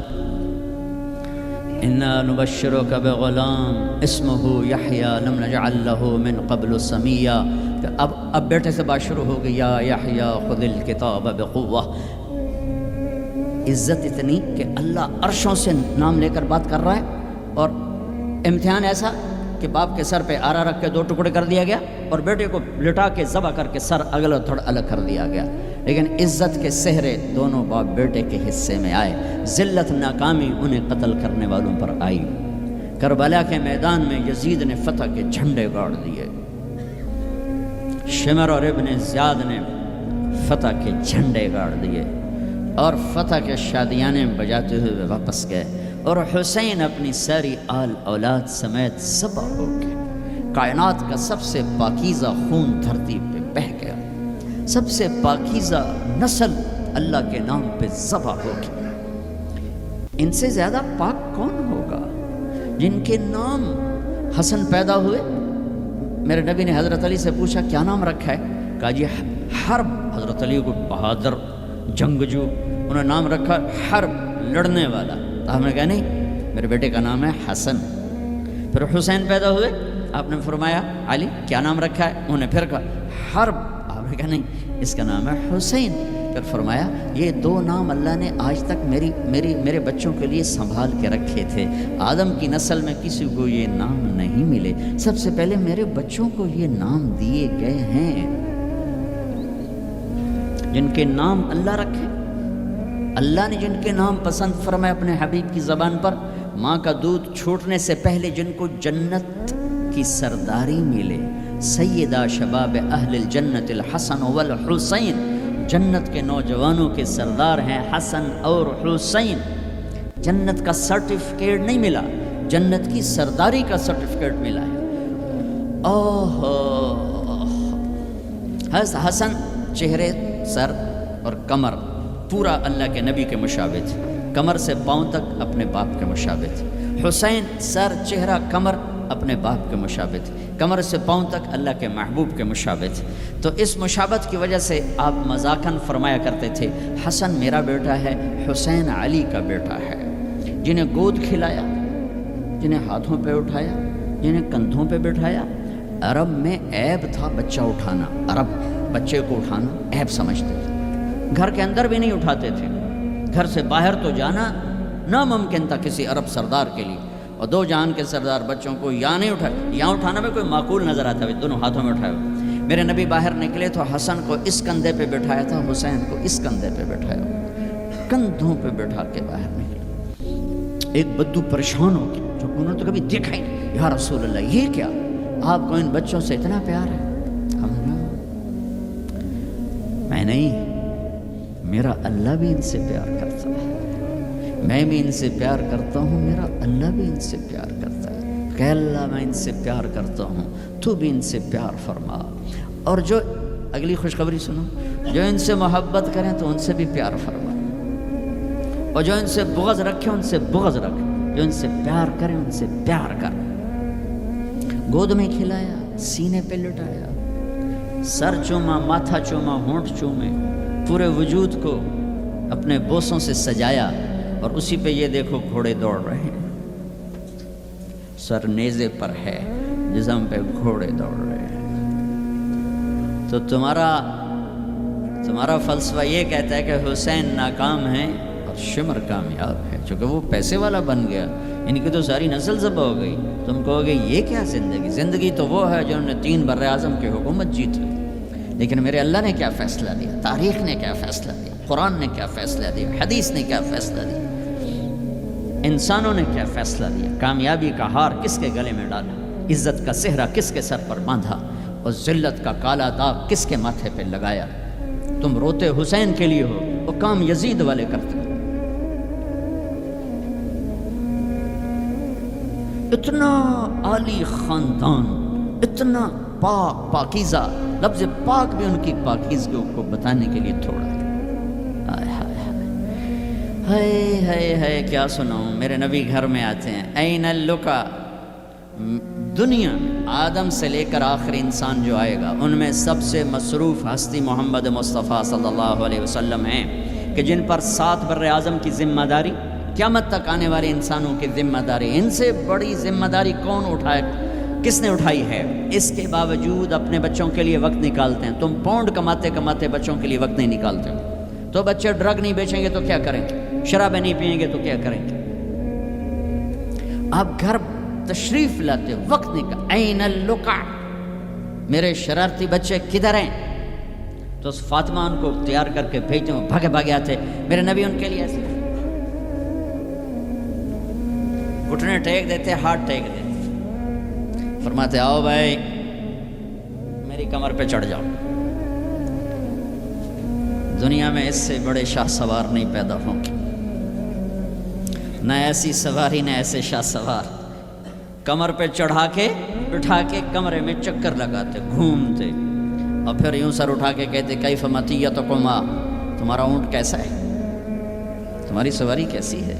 انا نبشرک بغلام اسمہ یحییٰ لم نجعل لہ من قبل سمیا۔ اب بیٹے سے بات شروع ہو گئی، یا یحییٰ خذ الکتاب بقوہ۔ عزت اتنی کہ اللہ عرشوں سے نام لے کر بات کر رہا ہے، اور امتحان ایسا کہ باپ کے سر پہ آرا رکھ کے 2 ٹکڑے کر دیا گیا اور بیٹے کو لٹا کے ذبح کر کے سر اگلا تھوڑا الگ کر دیا گیا، لیکن عزت کے سہرے دونوں باپ بیٹے کے حصے میں آئے، ذلت ناکامی انہیں قتل کرنے والوں پر آئی۔ کربلا کے میدان میں یزید نے فتح کے جھنڈے گاڑ دیے، شمر اور ابن زیاد نے فتح کے جھنڈے گاڑ دیے، اور فتح کے شادیانے بجاتے ہوئے واپس گئے، اور حسین اپنی ساری آل اولاد سمیت ذبح ہو گئے۔ کائنات کا سب سے پاکیزہ خون دھرتی پہ بہہ گیا، سب سے پاکیزہ نسل اللہ کے نام پہ ذبح ہو گئی۔ ان سے زیادہ پاک کون ہوگا؟ جن کے نام حسن پیدا ہوئے، میرے نبی نے حضرت علی سے پوچھا کیا نام رکھا ہے؟ کہا جی حرب، حضرت علی کو بہادر جنگجو، انہوں نے نام رکھا حرب، لڑنے والا۔ تو ہم نے کہا نہیں، میرے بیٹے کا نام ہے حسن۔ پھر حسین پیدا ہوئے، آپ نے فرمایا علی کیا نام رکھا ہے؟ انہوں نے پھر کہا حرب، آپ نے کہا نہیں اس کا نام ہے حسین۔ پھر فرمایا یہ 2 نام اللہ نے آج تک میرے بچوں کے لیے سنبھال کے رکھے تھے، آدم کی نسل میں کسی کو یہ نام نہیں ملے، سب سے پہلے میرے بچوں کو یہ نام دیے گئے ہیں۔ جن کے نام اللہ رکھے، اللہ نے جن کے نام پسند فرمائے اپنے حبیب کی زبان پر، ماں کا دودھ چھوٹنے سے پہلے جن کو جنت کی سرداری ملے، سیدہ شباب اہل الجنت الحسن والحسین، جنت کے نوجوانوں کے سردار ہیں حسن اور حسین۔ جنت کا سرٹیفکیٹ نہیں ملا، جنت کی سرداری کا سرٹیفکیٹ ملا ہے۔ حسن چہرے، سر اور کمر پورا اللہ کے نبی کے مشابہ تھے، کمر سے پاؤں تک اپنے باپ کے مشابہ تھے۔ حسین سر، چہرہ، کمر اپنے باپ کے مشابہ تھے، کمر سے پاؤں تک اللہ کے محبوب کے مشابہ تھے۔ تو اس مشابہت کی وجہ سے آپ مذاقاً فرمایا کرتے تھے حسن میرا بیٹا ہے، حسین علی کا بیٹا ہے۔ جنہیں گود کھلایا، جنہیں ہاتھوں پہ اٹھایا، جنہیں کندھوں پہ بٹھایا۔ عرب میں عیب تھا بچہ اٹھانا، عرب بچے کو اٹھانا عیب سمجھتے تھے، گھر کے اندر بھی نہیں اٹھاتے تھے، گھر سے باہر تو جانا ناممکن تھا کسی عرب سردار کے لیے، اور دو جہان کے سردار بچوں کو یہاں نہیں اٹھا، یہاں اٹھانا میں کوئی معقول نظر آتا ہے، دونوں ہاتھوں میں اٹھائے ہوئے۔ میرے نبی باہر نکلے تو حسن کو اس کندھے پہ بٹھایا تھا، حسین کو اس کندھے پہ بٹھایا ہوا، کندھوں پہ بٹھا کے باہر نکلے۔ ایک بدو پریشان ہو گیا، جو انہوں نے تو کبھی دیکھا ہی نہیں، یا رسول اللہ یہ کیا، آپ کو ان بچوں سے اتنا پیار ہے؟ ہم نا میں نہیں، میرا اللہ بھی ان سے پیار کرتا ہے، میں بھی ان سے پیار کرتا ہوں، میرا اللہ بھی ان سے پیار کرتا ہے، کہ اللہ میں ان سے پیار کرتا ہوں، تو بھی ان سے پیار فرما، اور جو اگلی خوشخبری سنو، جو ان سے محبت کریں تو ان سے بھی پیار فرما، اور جو ان سے بغض رکھے ان سے بغض رکھ، جو ان سے پیار کریں ان سے پیار کر۔ گود میں کھلایا، سینے پہ لٹایا، سر چوما، ماتھا چوما، ہونٹ چومے، پورے وجود کو اپنے بوسوں سے سجایا، اور اسی پہ یہ دیکھو گھوڑے دوڑ رہے ہیں، سر نیزے پر ہے، جسم پہ گھوڑے دوڑ رہے ہیں۔ تو تمہارا فلسفہ یہ کہتا ہے کہ حسین ناکام ہے اور شمر کامیاب ہے، چونکہ وہ پیسے والا بن گیا، ان کی تو ساری نسل ذبح ہو گئی۔ تم کہو گے یہ کیا زندگی؟ زندگی تو وہ ہے جنہوں نے 3 بر اعظم کی حکومت جیت لی، لیکن میرے اللہ نے کیا فیصلہ دیا، تاریخ نے کیا فیصلہ دیا، قرآن نے کیا فیصلہ دیا، حدیث نے کیا فیصلہ دیا، انسانوں نے کیا فیصلہ دیا، کامیابی کا ہار کس کے گلے میں ڈالا، عزت کا صحرا کس کے سر پر باندھا، اور ذلت کا کالا داغ کس کے ماتھے پہ لگایا۔ تم روتے حسین کے لیے ہو، وہ کام یزید والے کرتے ہیں۔ اتنا عالی خاندان، اتنا پاک پاکیزہ، لفظ پاک بھی ان کی پاکیزگی کو بتانے کے لیے تھوڑا ہے۔ ہائے ہائے ہائے کیا سناؤں، میرے نبی گھر میں آتے ہیں، این اللقا، دنیا آدم سے لے کر آخری انسان جو آئے گا ان میں سب سے مصروف ہستی محمد مصطفیٰ صلی اللہ علیہ وسلم ہیں، کہ جن پر 7 بر اعظم کی ذمہ داری، قیامت تک آنے والے انسانوں کی ذمہ داری، ان سے بڑی ذمہ داری کون اٹھائے، کس نے اٹھائی ہے؟ اس کے باوجود اپنے بچوں کے لیے وقت نکالتے ہیں۔ تم پاؤنڈ کماتے کماتے بچوں کے لیے وقت نہیں نکالتے ہو، تو بچے ڈرگ نہیں بیچیں گے تو کیا کریں گے، شرابیں نہیں پئیں گے تو کیا کریں گے؟ آپ گھر تشریف لاتے، وقت نکال، این اللقا، میرے شرارتی بچے کدھر ہیں؟ تو اس فاطمہ ان کو تیار کر کے بھیجتے ہیں، بھاگے بھاگے آتے، میرے نبی ان کے لیے ایسے گھٹنے ٹیک دیتے، ہاتھ ٹیک دیتے، فرماتے آؤ بھائی میری کمر پہ چڑھ جاؤ۔ دنیا میں اس سے بڑے شاہ سوار نہیں پیدا ہوں گے، نہ ایسی سواری نہ ایسے شاہ سوار، کمر پہ چڑھا کے بٹھا کے کمرے میں چکر لگاتے، گھومتے، اور پھر یوں سر اٹھا کے کہتے کیف مطیتکما، تمہارا اونٹ کیسا ہے، تمہاری سواری کیسی ہے۔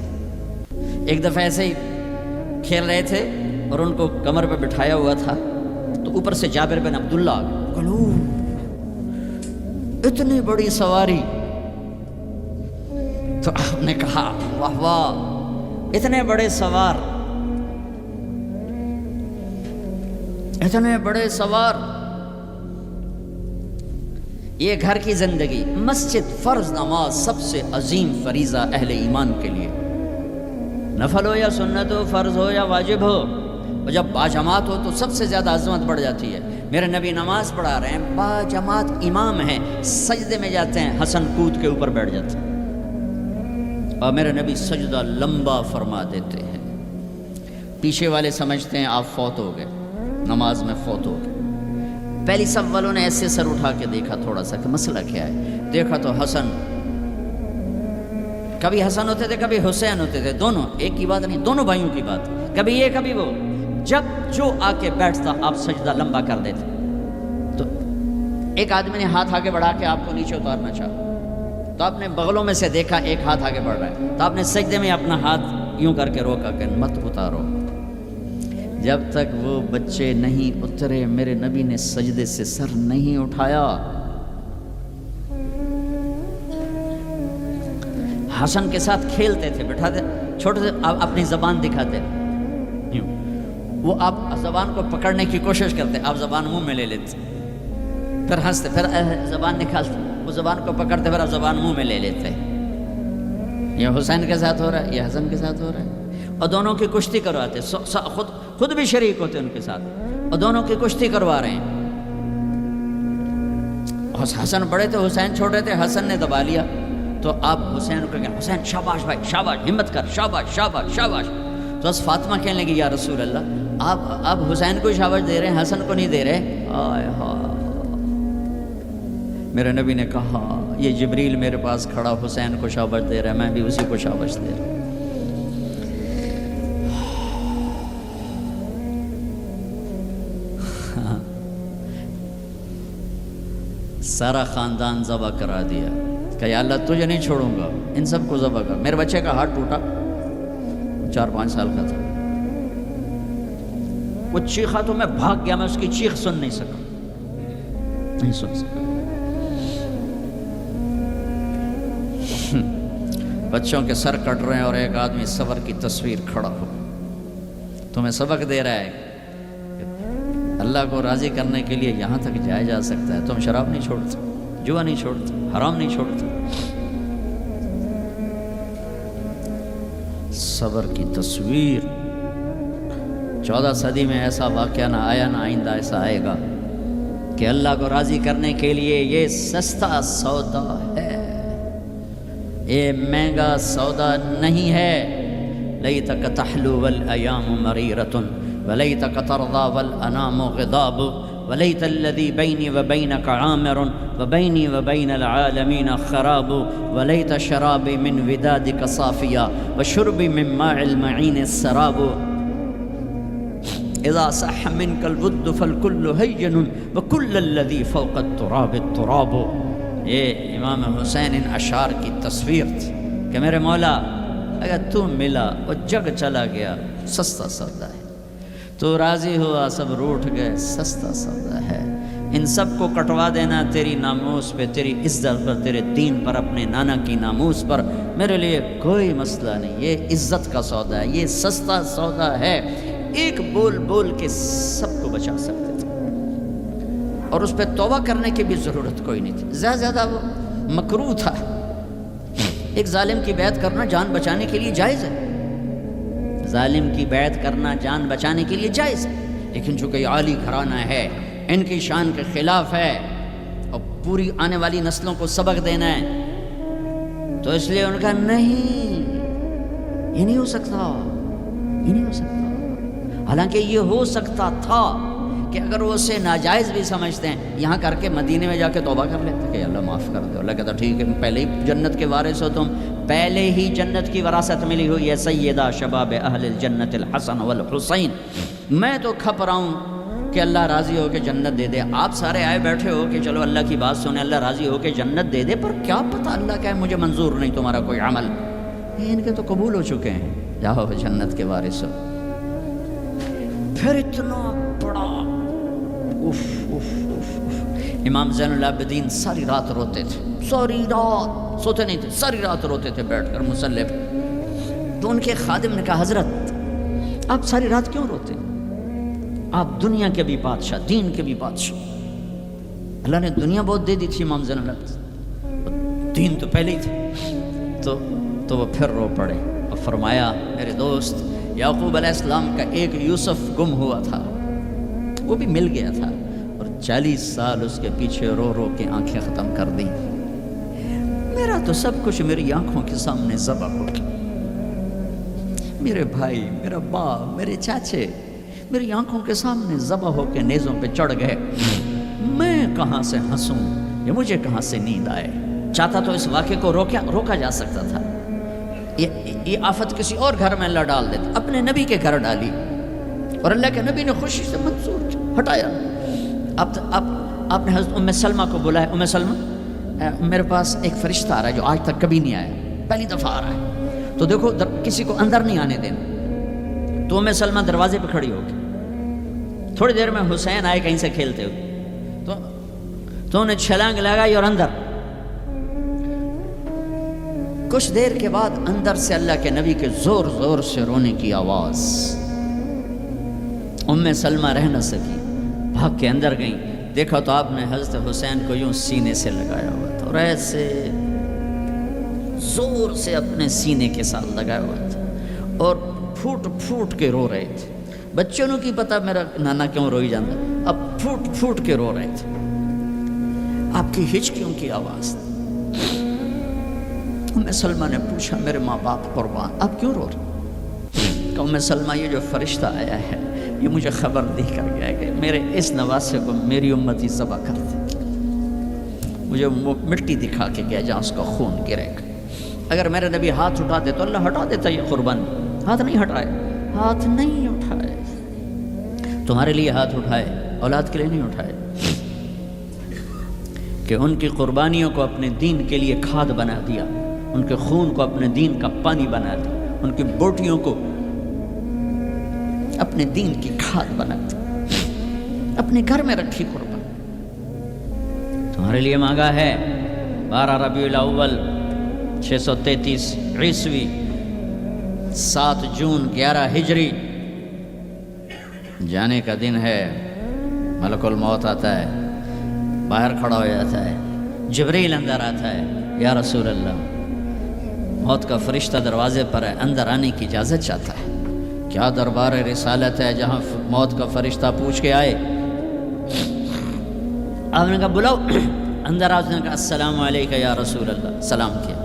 ایک دفعہ ایسے ہی کھیل رہے تھے اور ان کو کمر پہ بٹھایا ہوا تھا، تو اوپر سے جابر بن عبداللہ کلو، اتنی بڑی سواری، تو آپ نے کہا واہ واہ، اتنے بڑے سوار، اتنے بڑے سوار۔ یہ گھر کی زندگی، مسجد، فرض نماز سب سے عظیم فریضہ اہل ایمان کے لیے، نفل ہو یا سنت ہو، فرض ہو یا واجب ہو، اور جب باجماعت ہو تو سب سے زیادہ عظمت بڑھ جاتی ہے۔ میرے نبی نماز پڑھا رہے ہیں، باجماعت امام ہیں، سجدے میں جاتے ہیں، حسن کود کے اوپر بیٹھ جاتے ہیں، اور میرے نبی سجدہ لمبا فرما دیتے ہیں۔ پیچھے والے سمجھتے ہیں آپ فوت ہو گئے، نماز میں فوت ہو گئے۔ پہلی صف والوں نے ایسے سر اٹھا کے دیکھا تھوڑا سا کہ مسئلہ کیا ہے، دیکھا تو حسن، کبھی حسن ہوتے تھے کبھی حسین ہوتے تھے، دونوں ایک کی بات نہیں، دونوں بھائیوں کی بات، کبھی یہ کبھی وہ، جب جو آ کے بیٹھتا آپ سجدہ لمبا کر دیتے۔ تو ایک آدمی نے ہاتھ آگے بڑھا کے آپ کو نیچے اتارنا چاہا، تو آپ نے بغلوں میں سے دیکھا ایک ہاتھ آگے بڑھ رہا ہے، تو آپ نے سجدے میں اپنا ہاتھ یوں کر کے روکا کہ مت اتارو۔ جب تک وہ بچے نہیں اترے میرے نبی نے سجدے سے سر نہیں اٹھایا۔ حسن کے ساتھ کھیلتے تھے، بٹھاتے، چھوٹے سے اپنی زبان دکھاتے، وہ آپ زبان کو پکڑنے کی کوشش کرتے، آپ زبان منہ میں لے لیتے، پھر ہنستے، پھر زبان نکالتے، وہ زبان کو پکڑتے، پھر آپ زبان منہ میں لے لیتے۔ یہ حسین کے ساتھ ہو رہا ہے، یہ حسن کے ساتھ ہو رہا ہے، اور دونوں کی کشتی کرواتے، خود بھی شریک ہوتے ان کے ساتھ، اور دونوں کی کشتی کروا رہے ہیں۔ حسن بڑے تھے، حسین چھوٹے تھے، حسن نے دبا لیا تو آپ حسین کو کہا حسین شاباش بھائی شاباش، ہمت کر، شاباش شاباش شاباش۔ تو بس فاطمہ کہنے لگی یا رسول اللہ آپ حسین کو شاباش دے رہے ہیں، حسن کو نہیں دے رہے۔ آئے ہائے، میرے نبی نے کہا یہ جبریل میرے پاس کھڑا حسین کو شاباش دے رہا ہے، میں بھی اسی کو شاباش دے رہا ہوں۔ سارا خاندان ذبح کرا دیا کہ یا اللہ تجھے نہیں چھوڑوں گا، ان سب کو ذبح کر۔ میرے بچے کا ہاتھ ٹوٹا، 4-5 سال کا تھا، وہ چیخا تو میں بھاگ گیا، میں اس کی چیخ سن نہیں سکا، نہیں سن سکا۔ بچوں کے سر کٹ رہے ہیں اور ایک آدمی صبر کی تصویر کھڑا ہو تمہیں سبق دے رہا ہے اللہ کو راضی کرنے کے لیے یہاں تک جایا جا سکتا ہے۔ تم شراب نہیں چھوڑتے، جوا نہیں چھوڑتے، حرام نہیں چھوڑتے۔ صبر کی تصویر، 14 صدی میں ایسا واقعہ نہ آیا، نہ آئندہ ایسا آئے گا کہ اللہ کو راضی کرنے کے لیے یہ سستا سودا ہے، یہ مہنگا سودا نہیں ہے۔ لیتک تحلو والایام مریرۃ ولیتک ترضی والانام غضاب ولیت الذی بینی وبینک عامر وبینی وبین العالمین خراب ولیت شرابی من ودادک صافیا وشربی من ماء المعین السراب اذا صح منک الود فالکل ہین وکل الذی فوق التراب التراب۔ یہ امام حسین ان اشعار کی تصویر تھی کہ میرے مولا اگر تو ملا اور جگ چلا گیا سستا سودا ہے، تو راضی ہوا سب روٹھ گئے سستا سودا ہے۔ ان سب کو کٹوا دینا تیری ناموس پہ، تیری عزت پر، تیرے دین پر، اپنے نانا کی ناموس پر میرے لیے کوئی مسئلہ نہیں، یہ عزت کا سودا ہے، یہ سستا سودا ہے۔ ایک بول بول کے سب کو بچا سکتے تھے اور اس پہ توبہ کرنے کی بھی ضرورت کوئی نہیں تھی، زیادہ زیادہ وہ مکروہ تھا۔ ایک ظالم کی بیعت کرنا جان بچانے کے لیے جائز ہے، ظالم کی بیعت کرنا جان بچانے کے لیے جائز ہے، لیکن چونکہ یہ عالی گھرانہ ہے، ان کی شان کے خلاف ہے اور پوری آنے والی نسلوں کو سبق دینا ہے، تو اس لیے ان کا نہیں، یہ نہیں ہو سکتا، یہ نہیں ہو سکتا۔ حالانکہ یہ ہو سکتا تھا کہ اگر وہ اسے ناجائز بھی سمجھتے ہیں، یہاں کر کے مدینے میں جا کے توبہ کر لیتے کہ اللہ معاف کر دو۔ اللہ کہتا ٹھیک ہے، پہلے ہی جنت کے وارث ہو تم، پہلے ہی جنت کی وراثت ملی ہوئی ہے، سیدہ شباب اہل الجنت الحسن والحسین۔ میں تو کھپ رہا ہوں کہ اللہ راضی ہو کے جنت دے دے، آپ سارے آئے بیٹھے ہو کہ چلو اللہ کی بات سنیں، اللہ راضی ہو کے جنت دے دے، پر کیا پتہ اللہ کہے مجھے منظور نہیں تمہارا کوئی عمل، ان کے تو قبول ہو چکے ہیں، جاؤ جنت کے وارث ہو۔ پھر اتنا بڑا اف اف اف اف۔ امام زین العابدین ساری رات روتے تھے، ساری رات سوتے نہیں تھے، ساری رات روتے تھے بیٹھ کر مصلی پہ۔ تو ان کے خادم نے کہا حضرت آپ ساری رات کیوں روتے؟ آپ دنیا کے بھی بادشاہ، دین کے بھی بادشاہ، اللہ نے دنیا بہت دے دی تھی امام زین العابدین، دین تو پہلے ہی تھے۔ تو وہ پھر رو پڑے اور فرمایا میرے دوست یعقوب علیہ السلام کا ایک یوسف گم ہوا تھا، وہ بھی مل گیا تھا، اور 40 سال اس کے پیچھے رو رو کے آنکھیں ختم کر دی، میرا تو سب کچھ میری آنکھوں کے سامنے ذبح ہو گیا، میرے بھائی، میرا باپ، میرے چاچے میری آنکھوں کے سامنے ذبح ہو کے نیزوں پہ چڑھ گئے، میں کہاں سے ہنسوں یا مجھے کہاں سے نیند آئے؟ چاہتا تو اس واقعے کو روکا جا سکتا تھا، یہ آفت کسی اور گھر میں اللہ ڈال دیتا، اپنے نبی کے گھر ڈالی، اور اللہ کے نبی نے خوشی سے منظور ہٹایا۔ آپ نے حضرت ام سلمہ کو بلایا، ام سلمہ میرے پاس ایک فرشتہ آ رہا ہے جو آج تک کبھی نہیں آیا، پہلی دفعہ آ رہا ہے، تو دیکھو کسی کو اندر نہیں آنے دینا۔ تو ام سلمہ دروازے پہ کھڑی ہو گئی، تھوڑی دیر میں حسین آئے کہیں سے کھیلتے ہوئے، تو انہیں چھلانگ لگائی اور اندر۔ کچھ دیر کے بعد اندر سے اللہ کے نبی کے زور زور سے رونے کی آواز، ام سلمہ رہ نہ سکی، بھاگ کے اندر گئیں، دیکھا تو آپ نے حضرت حسین کو یوں سینے سے لگایا ہوا تھا اور ایسے زور سے اپنے سینے کے ساتھ لگایا ہوا تھا اور پھوٹ پھوٹ کے رو رہے تھے. بچوں کو کی پتا میرا نانا کیوں روئی جاتا, اب پھوٹ پھوٹ کے رو رہے تھے. آپ کی ہچکیوں کی آواز. ام سلمہ نے پوچھا میرے ماں باپ قربان آپ کیوں رو رہے؟ ام سلمہ یہ جو فرشتہ آیا ہے یہ مجھے خبر دے کر گیا کہ میرے اس نواسے کو میری امتی ذبح کر دے. مجھے مٹی دکھا کے گیا جہاں اس کا خون گرے گا. اگر میرے نبی ہاتھ اٹھا دے تو اللہ ہٹا دیتا یہ قربان. ہاتھ نہیں ہٹائے, ہاتھ نہیں اٹھائے. تمہارے لیے ہاتھ اٹھائے, اولاد کے لیے نہیں اٹھائے, کہ ان کی قربانیوں کو اپنے دین کے لیے کھاد بنا دیا, ان کے خون کو اپنے دین کا پانی بنا دیا, ان کی بوٹیوں کو اپنے دین کی کھاد بنا دی, اپنے گھر میں رکھی قربان. تمہارے لیے مانگا ہے 12 ربیع الاول 633 عیسوی 7 جون 11 ہجری جانے کا دن ہے. ملک الموت آتا ہے, باہر کھڑا ہو جاتا ہے, جبریل اندر آتا ہے, یا رسول اللہ موت کا فرشتہ دروازے پر ہے, اندر آنے کی اجازت چاہتا ہے. کیا دربار رسالت ہے جہاں موت کا فرشتہ پوچھ کے آئے. آپ نے کہا بلاؤ. اندر آج نے کہا السلام علیکم یا رسول اللہ. سلام کیا.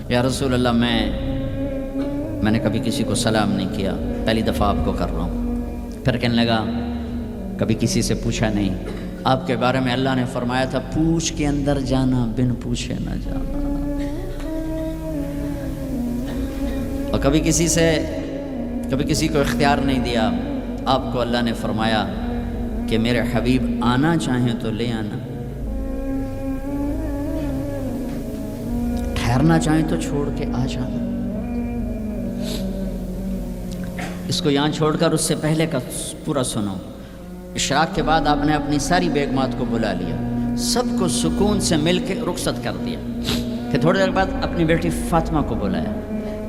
یا رسول اللہ میں نے کبھی کسی کو سلام نہیں کیا, پہلی دفعہ آپ کو کر رہا ہوں. پھر کہنے لگا کبھی کسی سے پوچھا نہیں, آپ کے بارے میں اللہ نے فرمایا تھا پوچھ کے اندر جانا بن پوچھے نہ جانا. اور کبھی کسی کو اختیار نہیں دیا. آپ کو اللہ نے فرمایا کہ میرے حبیب آنا چاہیں تو لے آنا, ٹھہرنا چاہیں تو چھوڑ کے آ جانا. اس کو یہاں چھوڑ کر اس سے پہلے کا پورا سنو. اشراق کے بعد آپ نے اپنی ساری بیگمات کو بلا لیا, سب کو سکون سے مل کے رخصت کر دیا. پھر تھوڑی دیر بعد اپنی بیٹی فاطمہ کو بلایا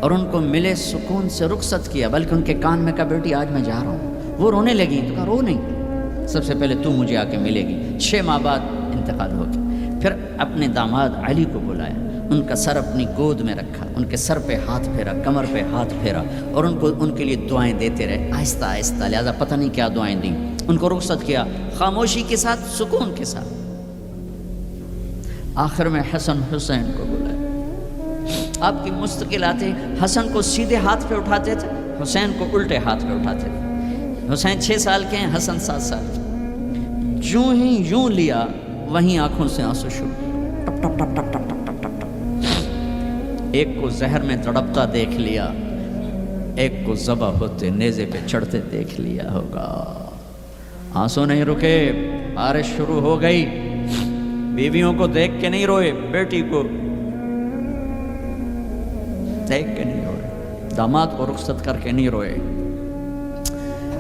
اور ان کو ملے سکون سے رخصت کیا, بلکہ ان کے کان میں کہا بیٹی آج میں جا رہا ہوں. وہ رونے لگی تو کہا رو نہیں, سب سے پہلے تو مجھے آ کے ملے گی. 6 ماہ بعد انتقال ہو گیا. پھر اپنے داماد علی کو بلایا, ان کا سر اپنی گود میں رکھا, ان کے سر پہ ہاتھ پھیرا, کمر پہ ہاتھ پھیرا اور ان کے لیے دعائیں دیتے رہے آہستہ آہستہ. لہٰذا پتہ نہیں کیا دعائیں دیں. ان کو رخصت کیا خاموشی کے ساتھ, سکون کے ساتھ. آخر میں حسن حسین کو بلایا. آپ کی مستقل آتے حسن کو سیدھے ہاتھ پہ اٹھاتے تھے, حسین کو الٹے ہاتھ پہ اٹھاتے تھے. حسین 6 سال کے ہیں, حسن 7 سال کے. جو ہی یوں لیا وہیں آنکھوں سے آنسو شروع, ٹپ ٹپ ٹپ ٹپ ٹپ ٹپ ٹپ ٹپ. ایک کو زہر میں تڑپتا دیکھ لیا, ایک کو ذبح ہوتے نیزے پہ چڑھتے دیکھ لیا ہوگا. آنسو نہیں رکے, بارش شروع ہو گئی. بیویوں کو دیکھ کے نہیں روئے, بیٹی کو دیکھ کے نہیں روئے, داماد کو رخصت کر کے نہیں روئے.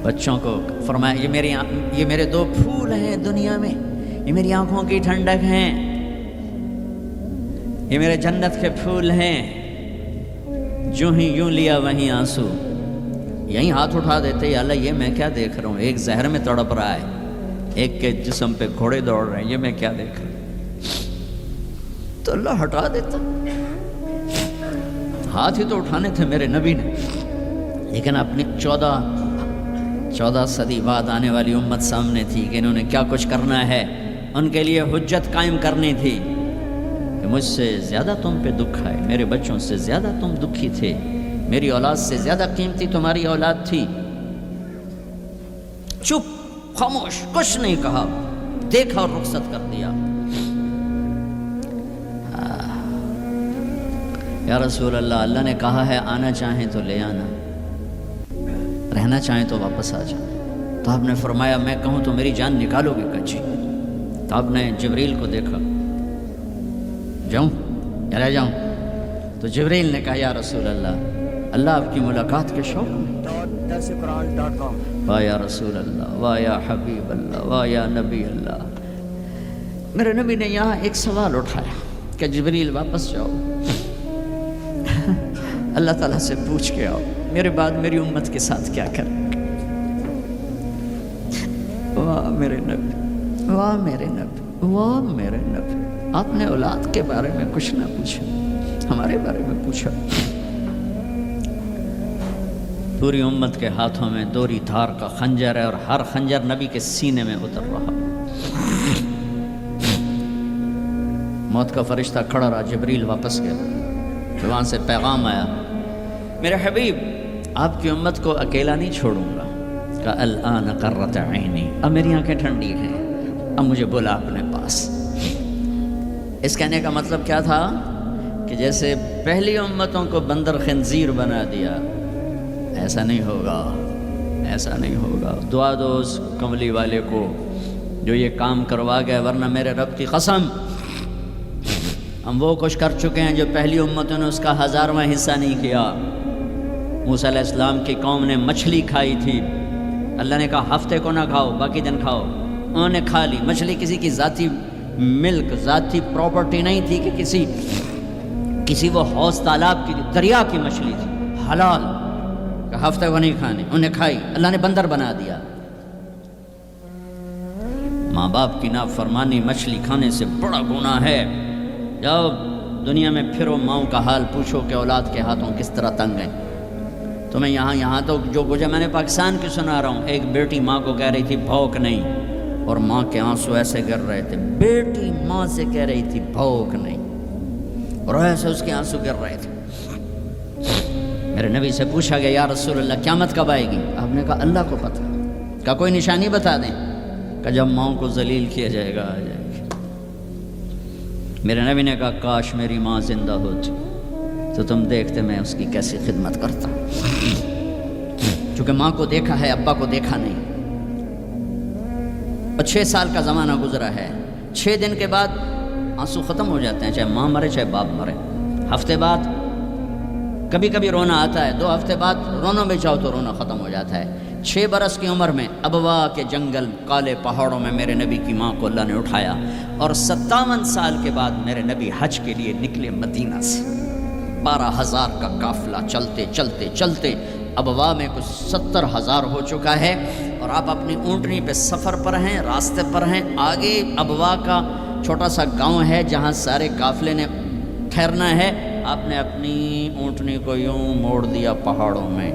بچوں کو فرمایا یہ میرے 2 پھول ہیں دنیا میں, یہ میری آنکھوں کی ٹھنڈک ہیں, یہ میرے جنت کے پھول ہیں. جو ہی یوں لیا وہیں آنسو. یہیں ہاتھ اٹھا دیتے, یا اللہ یہ میں کیا دیکھ رہا ہوں, ایک زہر میں تڑپ رہا ہے, ایک کے جسم پہ گھوڑے دوڑ رہے ہیں, یہ میں کیا دیکھ رہا ہوں. تو اللہ ہٹا دیتا. ہاتھ ہی تو اٹھانے تھے میرے نبی نے, لیکن اپنی 14 صدی بعد آنے والی امت سامنے تھی کہ انہوں نے کیا کچھ کرنا ہے. ان کے لیے حجت قائم کرنی تھی کہ مجھ سے زیادہ تم پہ دکھ آئے, میرے بچوں سے زیادہ تم دکھی تھے, میری اولاد سے زیادہ قیمتی تمہاری اولاد تھی. چپ, خاموش, کچھ نہیں کہا, دیکھا اور رخصت کر دیا. یا رسول اللہ, اللہ نے کہا ہے آنا چاہیں تو لے آنا, رہنا چاہیں تو واپس آ جائیں. تو آپ نے فرمایا میں کہوں تو میری جان نکالو گے؟ کہ جی. تو آپ نے جبریل کو دیکھا, جاؤں یا رہ جاؤں؟ تو جبریل نے کہا یا رسول اللہ آپ کی ملاقات کے شوق میں. واہ یا رسول اللہ, واہ یا حبیب اللہ, واہ یا نبی اللہ. میرے نبی نے یہاں ایک سوال اٹھایا کہ جبریل واپس جاؤ, اللہ تعالیٰ سے پوچھ کے آؤ میرے بعد میری امت کے ساتھ کیا کریں. واہ میرے نبی, واہ میرے نبی, واہ میرے نبی. آپ نے اولاد کے بارے میں کچھ نہ پوچھا, ہمارے بارے میں پوچھا. پوری امت کے ہاتھوں میں دوری دھار کا خنجر ہے اور ہر خنجر نبی کے سینے میں اتر رہا. موت کا فرشتہ کھڑا رہا، جبریل واپس گیا. پھر وہاں سے پیغام آیا، میرے حبیب آپ کی امت کو اکیلا نہیں چھوڑوں گا. کہا الآن قرۃ عینی، اب میری آنکھیں ٹھنڈی ہیں، اب مجھے بولا اپنے پاس. اس کہنے کا مطلب کیا تھا کہ جیسے پہلی امتوں کو بندر خنزیر بنا دیا، ایسا نہیں ہوگا، ایسا نہیں ہوگا. دعا دو اس کملی والے کو جو یہ کام کروا گیا، ورنہ میرے رب کی قسم ہم وہ کچھ کر چکے ہیں جو پہلی امتوں نے اس کا 1000واں حصہ نہیں کیا. موسیٰ علیہ السلام کی قوم نے مچھلی کھائی تھی، اللہ نے کہا ہفتے کو نہ کھاؤ، باقی دن کھاؤ. انہوں نے کھا لی. مچھلی کسی کی ذاتی ملک، ذاتی پراپرٹی نہیں تھی کہ کسی وہ حوض تالاب کی، دریا کی مچھلی تھی، حلال. کہ ہفتے کو نہیں کھانے، انہوں نے کھائی، اللہ نے بندر بنا دیا. ماں باپ کی نافرمانی مچھلی کھانے سے بڑا گناہ ہے. جاؤ دنیا میں پھرو، ماؤں کا حال پوچھو کہ اولاد کے ہاتھوں کس طرح تنگ ہیں. تمہیں یہاں تو جو گزرا، میں نے پاکستان کی سنا رہا ہوں. ایک بیٹی ماں کو کہہ رہی تھی بھوک نہیں، اور ماں کے آنسو ایسے گر رہے تھے. بیٹی ماں سے کہہ رہی تھی بھوک نہیں، اور ایسے اس کے آنسو گر رہے تھے. میرے نبی سے پوچھا گیا یا رسول اللہ قیامت کب آئے گی؟ آپ نے کہا اللہ کو پتہ. کہا کوئی نشانی بتا دیں. کہ جب ماؤں کو ذلیل کیا جائے گا آ جائے گی. میرے نبی نے کہا کاش میری ماں زندہ ہوتی تو تم دیکھتے میں اس کی کیسی خدمت کرتا. چونکہ ماں کو دیکھا ہے، ابا کو دیکھا نہیں. اور 6 سال کا زمانہ گزرا ہے. 6 دن کے بعد آنسو ختم ہو جاتے ہیں، چاہے ماں مرے چاہے باپ مرے. ہفتے بعد کبھی کبھی رونا آتا ہے، 2 ہفتے بعد رونا بھی چاہو تو رونا ختم ہو جاتا ہے. 6 برس کی عمر میں ابوا کے جنگل کالے پہاڑوں میں میرے نبی کی ماں کو اللہ نے اٹھایا، اور 57 سال کے بعد میرے نبی حج کے لیے نکلے مدینہ سے. 12,000 کا قافلہ چلتے چلتے چلتے ابوا میں کچھ 70,000 ہو چکا ہے. اور آپ اپنی اونٹنی پہ سفر پر ہیں، راستے پر ہیں. آگے ابوا کا چھوٹا سا گاؤں ہے جہاں سارے قافلے نے ٹھہرنا ہے. آپ نے اپنی اونٹنی کو یوں موڑ دیا پہاڑوں میں.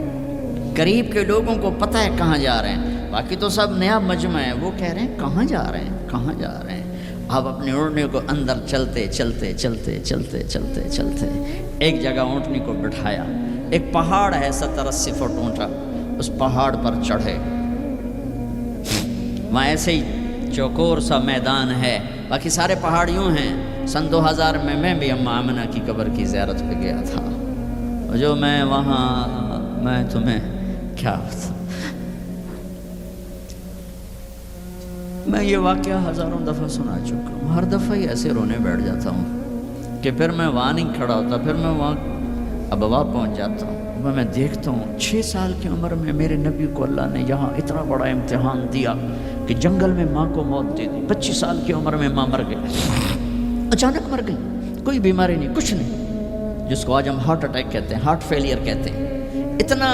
قریب کے لوگوں کو پتہ ہے کہاں جا رہے ہیں، باقی تو سب نیا مجمع ہے. وہ کہہ رہے ہیں کہاں جا رہے ہیں، کہاں جا رہے ہیں. آپ اپنی اونٹنی کو اندر چلتے چلتے چلتے چلتے چلتے چلتے ایک جگہ اونٹنی کو بٹھایا. ایک پہاڑ ہے 70-80 فٹ اونچا، اس پہاڑ پر چڑھے. وہاں ایسے ہی چوکور سا میدان ہے، باقی سارے پہاڑ یوں ہیں. سن 2000 میں بھی اماں آمنہ کی قبر کی زیارت پہ گیا تھا. اور جو میں وہاں، میں تمہیں کیا بتاؤں، میں یہ واقعہ ہزاروں دفعہ سنا چکا ہوں. ہر دفعہ ہی ایسے رونے بیٹھ جاتا ہوں کہ پھر میں وہاں نہیں کھڑا ہوتا، پھر میں وہاں ابوا پہنچ جاتا ہوں. میں دیکھتا ہوں 6 سال کی عمر میں میرے نبی کو اللہ نے یہاں اتنا بڑا امتحان دیا کہ جنگل میں ماں کو موت دے دی. 25 سال کی عمر میں ماں مر گئی، اچانک مر گئی، کوئی بیماری نہیں، کچھ نہیں، جس کو آج ہم ہارٹ اٹیک کہتے ہیں، ہارٹ فیلئر کہتے ہیں. اتنا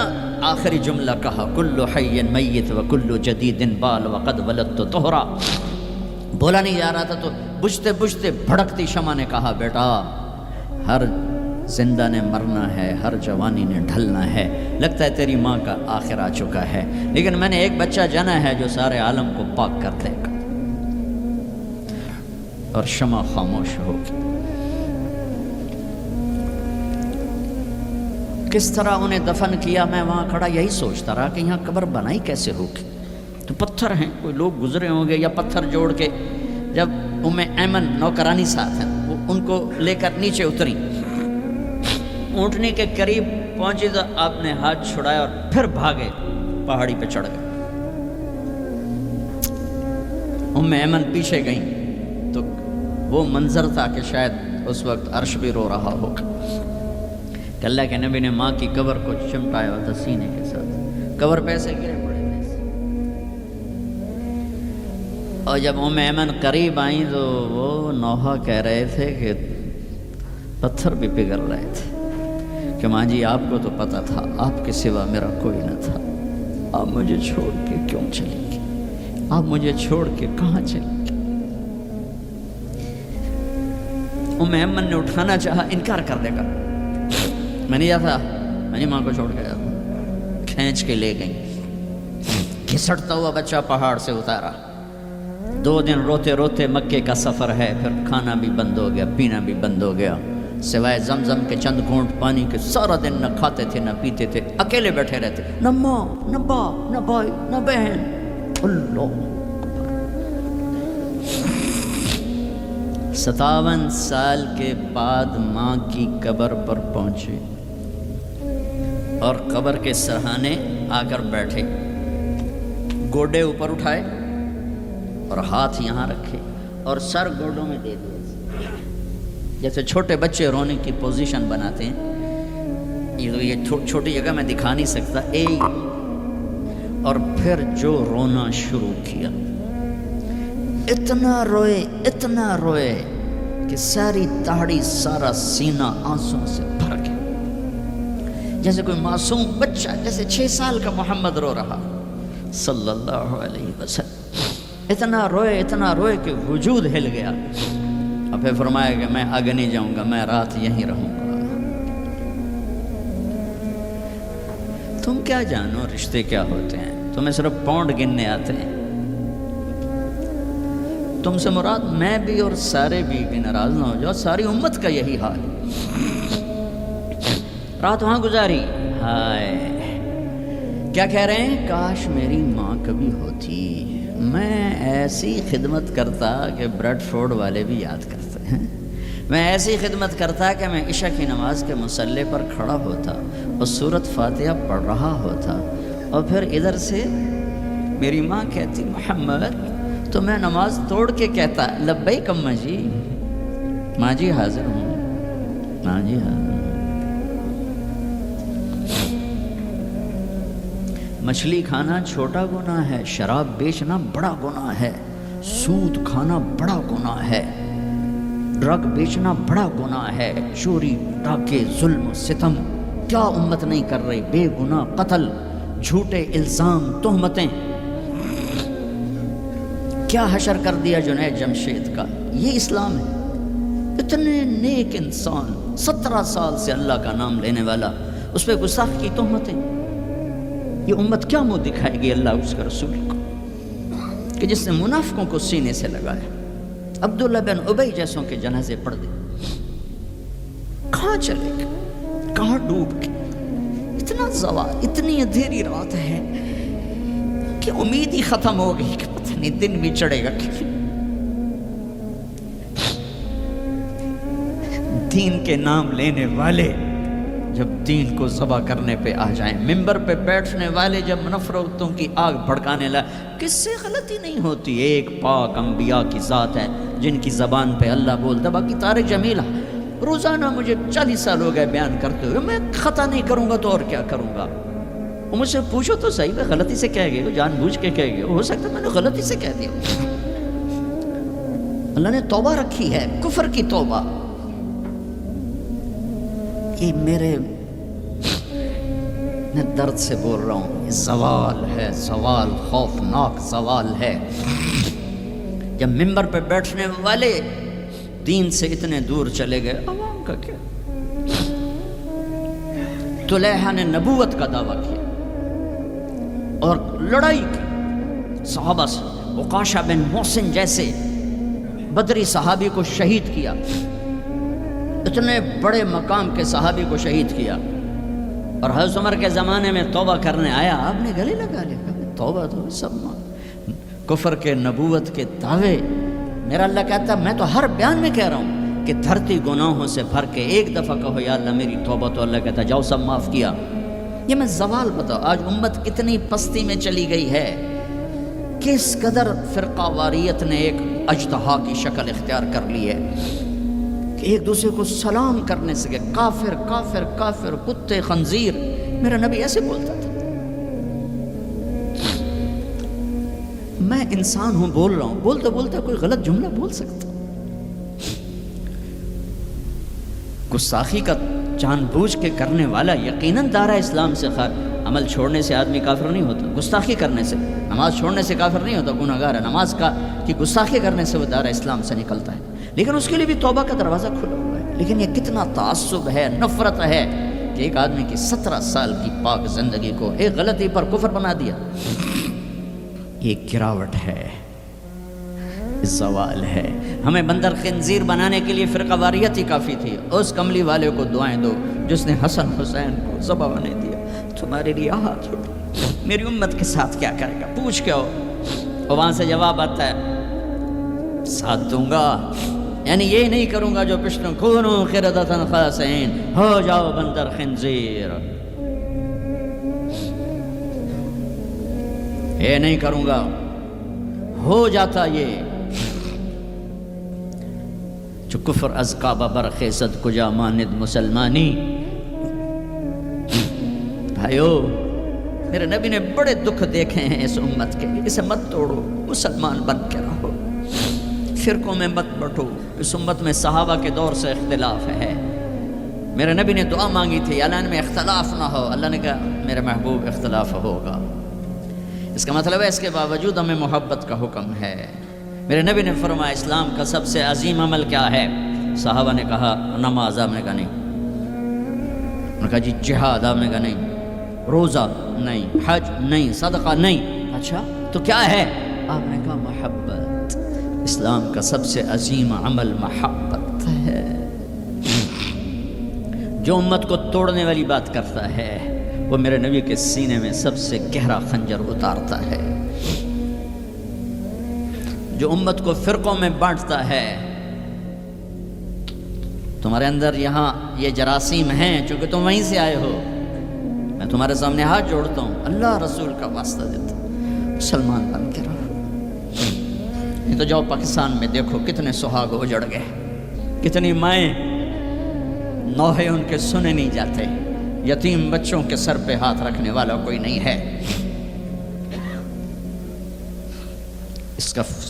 آخری جملہ کہا کل حی میت و کل جدید بال وقد ولدت طہرا. بولا نہیں جا رہا تھا تو بجھتے بجھتے بھڑکتی شمع نے کہا بیٹا ہر زندہ نے مرنا ہے، ہر جوانی نے ڈھلنا ہے. لگتا ہے تیری ماں کا آخر آ چکا ہے، لیکن میں نے ایک بچہ جنا ہے جو سارے عالم کو پاک کر دے گا. اور شمع خاموش ہوگی. کس طرح انہیں دفن کیا، میں وہاں کھڑا یہی سوچتا رہا کہ یہاں قبر بنائی کیسے ہوگی. تو پتھر ہیں، کوئی لوگ گزرے ہوں گے یا پتھر جوڑ کے. جب ایمن نوکرانی ساتھ ہیں، وہ ان کو لے کر نیچے اتری، اونٹنی کے قریب پہنچی تو آپ نے ہاتھ چھڑایا اور پھر بھاگے، پہاڑی پہ چڑھ گئے. ایمن پیچھے گئیں تو وہ منظر تھا کہ شاید اس وقت عرش بھی رو رہا ہوگا کہ اللہ کے نبی نے ماں کی قبر کو چمٹایا تھا سینے کے ساتھ. قبر پہ ایسے گرے پڑے تھے. اور جب ایمن قریب آئیں تو وہ نوحہ کہہ رہے تھے کہ پتھر بھی پگھل رہے تھے کہ ماں جی آپ کو تو پتہ تھا آپ کے سوا میرا کوئی نہ تھا، آپ مجھے چھوڑ کے کیوں چلیں گے، آپ مجھے چھوڑ کے کہاں چلیں گے. ایمن نے اٹھانا چاہا، انکار کر دے گا، میں نہیں جاتا، میں نہیں ماں کو چھوڑ گیا، کھینچ کے لے گئی، گھسٹتا ہوا بچہ پہاڑ سے اتارا، 2 دن روتے روتے مکے کا سفر ہے، پھر کھانا بھی بند ہو گیا، پینا بھی بند ہو گیا، سوائے زمزم کے چند گھونٹ پانی کے سارا دن نہ کھاتے تھے نہ پیتے تھے، اکیلے بیٹھے رہتے، نہ ماں نہ باپ نہ بھائی نہ بہن۔ اللہ 57 سال کے بعد ماں کی قبر پر پہنچے اور قبر کے سرہانے آ کر بیٹھے، گوڈے اوپر اٹھائے اور ہاتھ یہاں رکھے اور سر گوڈوں میں دے دیا، جیسے چھوٹے بچے رونے کی پوزیشن بناتے ہیں، یہ چھوٹی جگہ میں دکھا نہیں سکتا، اور پھر جو رونا شروع کیا، اتنا روئے کہ ساری داڑھی سارا سینہ آنسوں سے بھر گیا، جیسے کوئی معصوم بچہ، جیسے 6 سال کا محمد رو رہا صلی اللہ علیہ وسلم، اتنا روئے کہ وجود ہل گیا، اور پھر فرمایا کہ میں آگے نہیں جاؤں گا، میں رات یہیں رہوں گا۔ تم کیا جانو رشتے کیا ہوتے ہیں، تمہیں صرف پاؤنڈ گننے آتے ہیں، تم سے مراد میں بھی اور سارے بھی ناراض نہ ہو جاؤ، ساری امت کا یہی حال ہے۔ رات وہاں گزاری، ہائے کیا کہہ رہے ہیں، کاش میری ماں کبھی ہوتی، میں ایسی خدمت کرتا کہ بریڈ فورڈ والے بھی یاد کرتے ہیں، میں ایسی خدمت کرتا کہ میں عشاء کی نماز کے مصلے پر کھڑا ہوتا اور سورۃ فاتحہ پڑھ رہا ہوتا، اور پھر ادھر سے میری ماں کہتی محمد، تو میں نماز توڑ کے کہتا لبیک اماں جی، ماں جی حاضر ہوں، ماں جی حاضر ہوں۔ مچھلی کھانا چھوٹا گناہ ہے، شراب بیچنا بڑا گناہ ہے، سود کھانا بڑا گناہ ہے، ڈرگ بیچنا بڑا گناہ ہے، چوری ڈاکے ظلم و ستم کیا امت نہیں کر رہی، بے گناہ قتل، جھوٹے الزام تہمتیں، کیا حشر کر دیا جنید جمشید کا، یہ اسلام ہے۔ اتنے نیک انسان 17 سال سے اللہ کا نام لینے والا، اس پہ گستاخ کی تہمتیں، یہ امت کیا منہ دکھائے گی اللہ اس کے رسول کو، کہ جس نے منافقوں کو سینے سے لگایا، عبداللہ بن ابی جیسوں کے جنازے پڑھ دے، کہاں چلے گئے، کہاں ڈوب گئے، اتنا زوال، اتنی اندھیری رات ہے کہ امید ہی ختم ہو گئی کہ پتہ نہیں دن بھی چڑھے گا کہ دین کے نام لینے والے جب دین کو ذبح کرنے پہ آ جائیں، ممبر پہ بیٹھنے والے جب نفرتوں کی آگ بھڑکانے لائے، کس سے غلطی نہیں ہوتی، ایک پاک انبیاء کی ذات ہے جن کی زبان پہ اللہ بولتا، باقی طارق جمیلہ روزانہ مجھے 40 سال ہو گئے بیان کرتے ہوئے، میں خطا نہیں کروں گا تو اور کیا کروں گا، وہ مجھ سے پوچھو تو صحیح، میں غلطی سے کہہ گئے ہو، جان بوجھ کے کہہ گئے ہو سکتا ہے میں نے غلطی سے کہہ دیا، اللہ نے توبہ رکھی ہے، کفر کی توبہ، یہ میرے میں درد سے بول رہا ہوں، یہ زوال ہے، زوال خوفناک زوال ہے، جب ممبر پہ بیٹھنے والے دین سے اتنے دور چلے گئے، عوام کا کیا، طلحہ نے نبوت کا دعویٰ کیا اور لڑائی کی صحابہ سے، عکاشہ بن محسن جیسے بدری صحابی کو شہید کیا، اتنے بڑے مقام کے صحابی کو شہید کیا، اور حضرت عمر کے زمانے میں توبہ کرنے آیا، آپ نے گلے لگا لیا، توبہ تو سب کفر کے نبوت کے دعوے، میرا اللہ کہتا میں تو ہر بیان میں کہہ رہا ہوں کہ دھرتی گناہوں سے بھر کے ایک دفعہ کہو یا اللہ میری توبہ، تو اللہ کہتا جاؤ سب معاف کیا۔ یہ میں زوال بتاؤ، آج امت کتنی پستی میں چلی گئی ہے، کس قدر فرقہ واریت نے ایک اجتہا کی شکل اختیار کر لی ہے کہ ایک دوسرے کو سلام کرنے سے کہ کافر کافر کافر، کتے خنزیر، میرا نبی ایسے بولتا تھا۔ میں انسان ہوں، بول رہا ہوں، بولتے بولتے کوئی غلط جملہ بول سکتا، گستاخی کا جان بوجھ کے کرنے والا یقیناً دائرہ اسلام سے عمل چھوڑنے سے آدمی کافر نہیں ہوتا، گستاخی کرنے سے، نماز چھوڑنے سے کافر نہیں ہوتا، گناہگار ہے، نماز کی گستاخی کرنے سے وہ دائرہ اسلام سے نکلتا ہے، لیکن اس کے لیے بھی توبہ کا دروازہ کھلا ہوا ہے. لیکن یہ کتنا تعصب ہے، نفرت ہے کہ ایک آدمی کی 17 سال کی پاک زندگی کو ایک غلطی پر کفر بنا دیا. یہ گراوٹ ہے، زوال ہے. ہمیں بندر خنزیر بنانے کے لیے فرقہ واریت ہی کافی تھی. اس کملی والے کو دعائیں دو جس نے حسن حسین کو ذبح ہونے دیا. تمہارے لیے ہاتھ اٹھو، میری امت کے ساتھ کیا کرے گا پوچھ کے ہو. اور وہاں سے جواب آتا ہے ساتھ دوں گا، یعنی یہ نہیں کروں گا جو پشتوں کونو قردۃ خاسئین، ہو جاؤ بندر خنزیر. یہ نہیں کروں گا، ہو جاتا یہ. جو کفر از کعبہ برخیزد کجا ماند مسلمانی. بھائیو، میرے نبی نے بڑے دکھ دیکھے ہیں اس امت کے، اسے مت توڑو، مسلمان بن کے رہو، فرقوں میں مت بٹو. اس امت میں صحابہ کے دور سے اختلاف ہے. میرے نبی نے دعا مانگی تھی اللہ میں اختلاف نہ ہو. اللہ نے کہا میرے محبوب اختلاف ہوگا. اس کا مطلب ہے اس کے باوجود ہمیں محبت کا حکم ہے. میرے نبی نے فرمایا اسلام کا سب سے عظیم عمل کیا ہے؟ صحابہ نے کہا نماز. آپ نے کہا نہیں. انہوں نے کہا جی جہاد. آپ نے کہا نہیں. روزہ نہیں. حج نہیں. صدقہ نہیں. اچھا تو کیا ہے؟ آپ نے کہا محبت. اسلام کا سب سے عظیم عمل محبت ہے. جو امت کو توڑنے والی بات کرتا ہے وہ میرے نبی کے سینے میں سب سے گہرا خنجر اتارتا ہے. جو امت کو فرقوں میں بانٹتا ہے. تمہارے اندر یہاں یہ جراثیم ہیں چونکہ تم وہیں سے آئے ہو. میں تمہارے سامنے ہاتھ جوڑتا ہوں، اللہ رسول کا واسطہ دیتا ہوں، مسلمان بن کے رہو. یہ تو جاؤ پاکستان میں دیکھو کتنے سہاگ اجڑ گئے، کتنی مائیں نوحے ان کے سنے نہیں جاتے. یتیم بچوں کے سر پہ ہاتھ رکھنے والا کوئی نہیں ہے.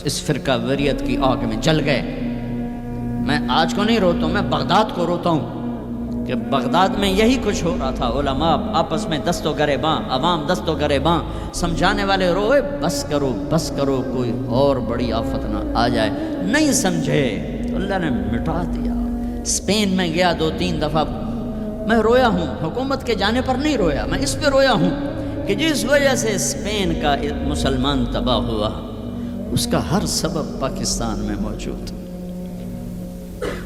اس فرقہ وریت کی آگ میں جل گئے. میں آج کو نہیں روتا ہوں، میں بغداد کو روتا ہوں کہ بغداد میں یہی کچھ ہو رہا تھا. علماء آپس میں دست و گریباں، عوام دست و گریباں، سمجھانے والے روئے بس کرو بس کرو کوئی اور بڑی آفت نہ آ جائے. نہیں سمجھے تو اللہ نے مٹا دیا. اسپین میں گیا 2-3 دفعہ، میں رویا ہوں. حکومت کے جانے پر نہیں رویا، میں اس پہ رویا ہوں کہ جس وجہ سے اسپین کا مسلمان تباہ ہوا اس کا ہر سبب پاکستان میں موجود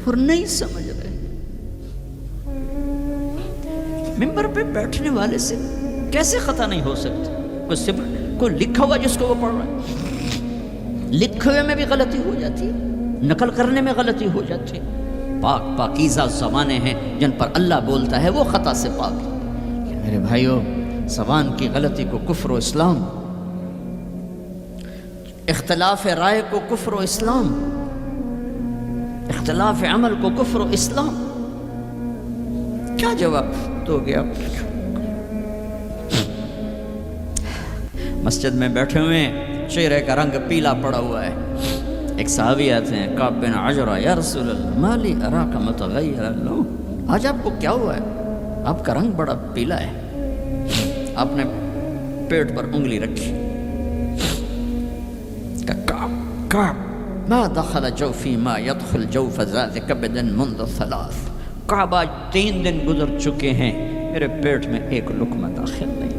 اور نہیں سمجھ رہے. ممبر پہ بیٹھنے والے سے کیسے خطا نہیں ہو سکتی؟ کوئی لکھا ہوا جس کو وہ پڑھ رہا ہے، لکھے ہوئے میں بھی غلطی ہو جاتی ہے، نقل کرنے میں غلطی ہو جاتی ہے. پاکیزہ زبانیں ہیں جن پر اللہ بولتا ہے وہ خطا سے پاک ہے. میرے بھائیو، زبان کی غلطی کو کفر و اسلام، اختلاف رائے کو کفر و اسلام، اختلاف عمل کو کفر و اسلام. کیا جواب تو گیا؟ مسجد میں بیٹھے ہوئے چہرے کا رنگ پیلا پڑا ہوا ہے. ایک صحابی آتے ہیں کعب بن عجرہ، یا رسول اللہ ما لی اراک متغیر اللون، آج آپ کو کیا ہوا ہے؟ آپ کا رنگ بڑا پیلا ہے. آپ نے پیٹ پر انگلی رکھی. کعب ما دخل جوفی ما يدخل جوف ذات کبد منذ 3. کعب آج 3 دن گزر چکے ہیں میرے پیٹ میں ایک لقمہ داخل نہیں.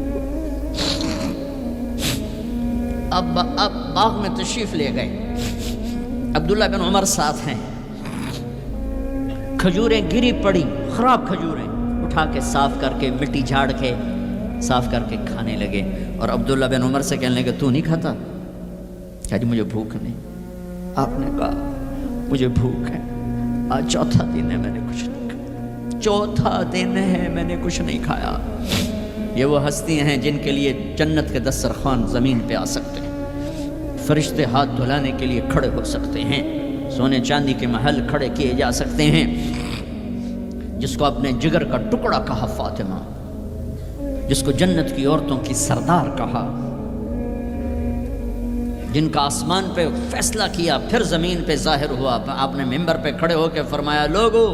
اب باغ میں تشریف لے گئے. عبداللہ بن عمر ساتھ ہیں. کھجوریں گری پڑی، خراب کھجوریں، اٹھا کے صاف کر کے مٹی جھاڑ کے صاف کر کے کھانے لگے. اور عبداللہ بن عمر سے کہنے لگے تو نہیں کھاتا؟ کہا جی مجھے بھوک نہیں. آپ نے کہا مجھے بھوک ہے، آج 4تھا دن ہے میں نے کچھ نہیں کھایا. 4تھا دن ہے میں نے کچھ نہیں کھایا. یہ وہ ہستیاں ہیں جن کے لیے جنت کے دسترخوان زمین پہ آ سکتے ہیں، فرشتے ہاتھ دھلانے کے لیے کھڑے ہو سکتے ہیں، سونے چاندی کے محل کھڑے کیے جا سکتے ہیں. جس کو اپنے جگر کا ٹکڑا کہا فاطمہ، جس کو جنت کی عورتوں کی سردار کہا، جن کا آسمان پہ فیصلہ کیا پھر زمین پہ ظاہر ہوا. آپ نے ممبر پہ کھڑے ہو کے فرمایا لوگو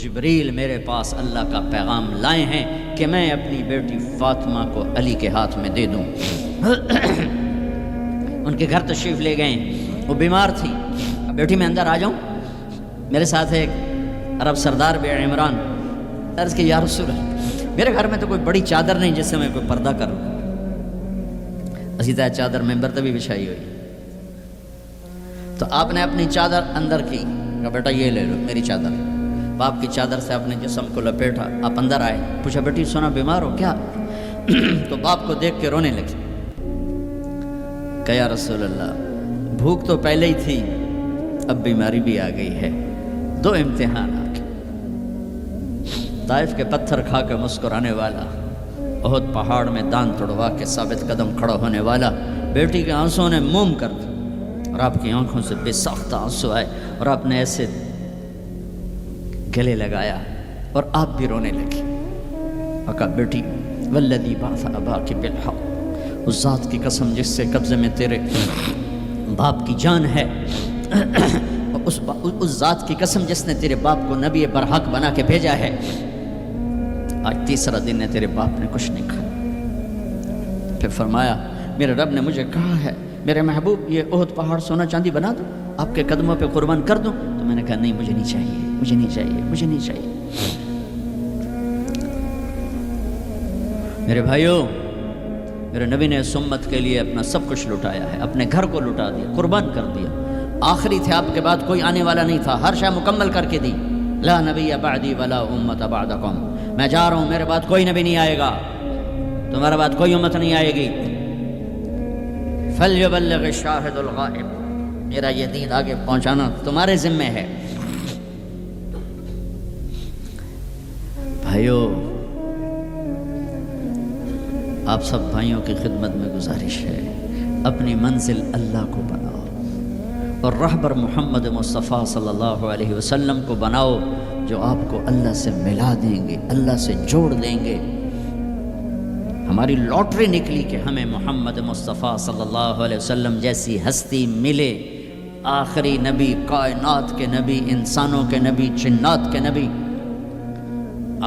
جبریل میرے پاس اللہ کا پیغام لائے ہیں کہ میں اپنی بیٹی فاطمہ کو علی کے ہاتھ میں دے دوں. ان کے گھر تشریف لے گئے، وہ بیمار تھی. بیٹی میں اندر آ جاؤں؟ میرے ساتھ ایک عرب سردار بھی عمران، عرض کہ یا رسول اللہ میرے گھر میں تو کوئی بڑی چادر نہیں جس سے میں کوئی پردہ کروں، اسی طرح چادر ممبر تے بھی بچھائی ہوئی، تو آپ نے اپنی چادر اندر کی، کہا بیٹا یہ لے لو میری چادر، باپ کی چادر سے اپنے جسم کو لپیٹا، آپ اندر آئے، پوچھا بیٹی سونا بیمار ہو کیا؟ تو باپ کو دیکھ کے رونے لگی، کہا یا رسول اللہ بھوک تو پہلے ہی تھی، اب بیماری بھی آ گئی ہے، دو امتحان آ کے، طائف کے پتھر کھا کے مسکرانے والا، احد پہاڑ میں دان توڑوا کے ثابت قدم کھڑا ہونے والا، بیٹی کے آنسوں نے موم کر دی اور آپ کی آنکھوں سے بے ساختہ آنسو آئے اور آپ نے ایسے گلے لگایا اور آپ بھی رونے لگی اور کہا بیٹی والذی بعث اباک بالحق، اس ذات کی قسم جس سے قبضے میں تیرے باپ کی جان ہے، اس ذات کی قسم جس نے تیرے باپ کو نبی برحق بنا کے بھیجا ہے، آج تیسرا دن ہے تیرے باپ نے کچھ نہیں کھایا۔ پھر فرمایا میرے رب نے مجھے کہا ہے میرے محبوب یہ احد پہاڑ سونا چاندی بنا دوں، آپ کے قدموں پہ قربان کر دوں، تو میں نے کہا نہیں مجھے نہیں چاہیے، مجھے نہیں چاہیے، مجھے نہیں چاہیے۔ میرے بھائیوں، میرے نبی نے اس امت کے لیے اپنا سب کچھ لٹایا ہے، اپنے گھر کو لٹا دیا، قربان کر دیا، آخری تھے، آپ کے بعد کوئی آنے والا نہیں تھا، ہر شے مکمل کر کے دی، لا نبی بعدی ولا امت بعدکم، میں جا رہا ہوں میرے بعد کوئی نبی نہیں آئے گا، تمہارے بعد کوئی امت نہیں آئے گی، فلیبلغ الشاہد الغائب، میرا یہ دین آگے پہنچانا تمہارے ذمہ ہے۔ بھائیوں، آپ سب بھائیوں کی خدمت میں گزارش ہے، اپنی منزل اللہ کو بناؤ اور رہبر محمد مصطفیٰ صلی اللہ علیہ وسلم کو بناؤ، جو آپ کو اللہ سے ملا دیں گے، اللہ سے جوڑ دیں گے۔ ہماری لاٹری نکلی کہ ہمیں محمد مصطفیٰ صلی اللہ علیہ وسلم جیسی ہستی ملے، آخری نبی، کائنات کے نبی، انسانوں کے نبی، جنات کے نبی۔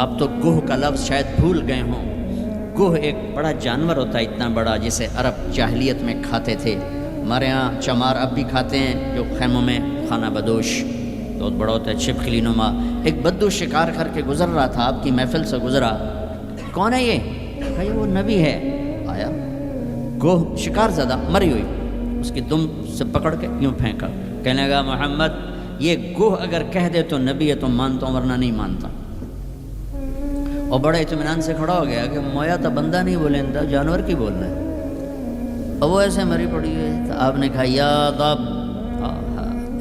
آپ تو گوہ کا لفظ شاید بھول گئے ہوں، گوہ ایک بڑا جانور ہوتا ہے، اتنا بڑا، جسے عرب جاہلیت میں کھاتے تھے، ہمارے ہاں چمار اب بھی کھاتے ہیں، جو خیموں میں خانہ بدوش بہت بڑا ہوتا ہے، چھپکلی نما۔ ایک بدو شکار کر کے گزر رہا تھا، آپ کی محفل سے گزرا، کون ہے یہ؟ کہا یہ وہ نبی ہے۔ آیا گوہ شکار زدہ مری ہوئی، اس کی دم سے پکڑ کے یوں پھینکا، کہنے لگا محمد یہ گوہ اگر کہہ دے تو نبی ہے تو مانتا ہوں ورنہ نہیں مانتا۔ اور بڑے اطمینان سے کھڑا ہو گیا کہ مویا تو بندہ نہیں بولیں، جانور کی بول رہا ہے، اور وہ ایسے مری پڑی ہے۔ تو آپ نے کہا یا ضب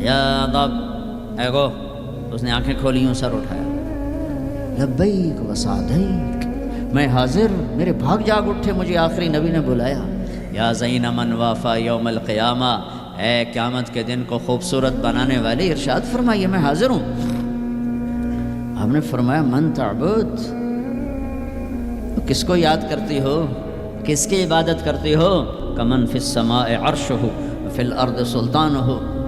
یا ضب، اے گو، اس نے آنکھیں کھولی، یوں سر اٹھایا، لبیک و سعدیک، میں حاضر، میرے بھاگ جاگ اٹھے، مجھے آخری نبی نے بلایا۔ یا زین من وافا یوم القیامہ، اے قیامت کے دن کو خوبصورت بنانے والے، ارشاد فرمائیے میں حاضر ہوں۔ ہم نے فرمایا من تعبد، کس کو یاد کرتی ہو، کس کی عبادت کرتی ہو؟ کمن فی السماء عرشہ وفی الارض سلطانہ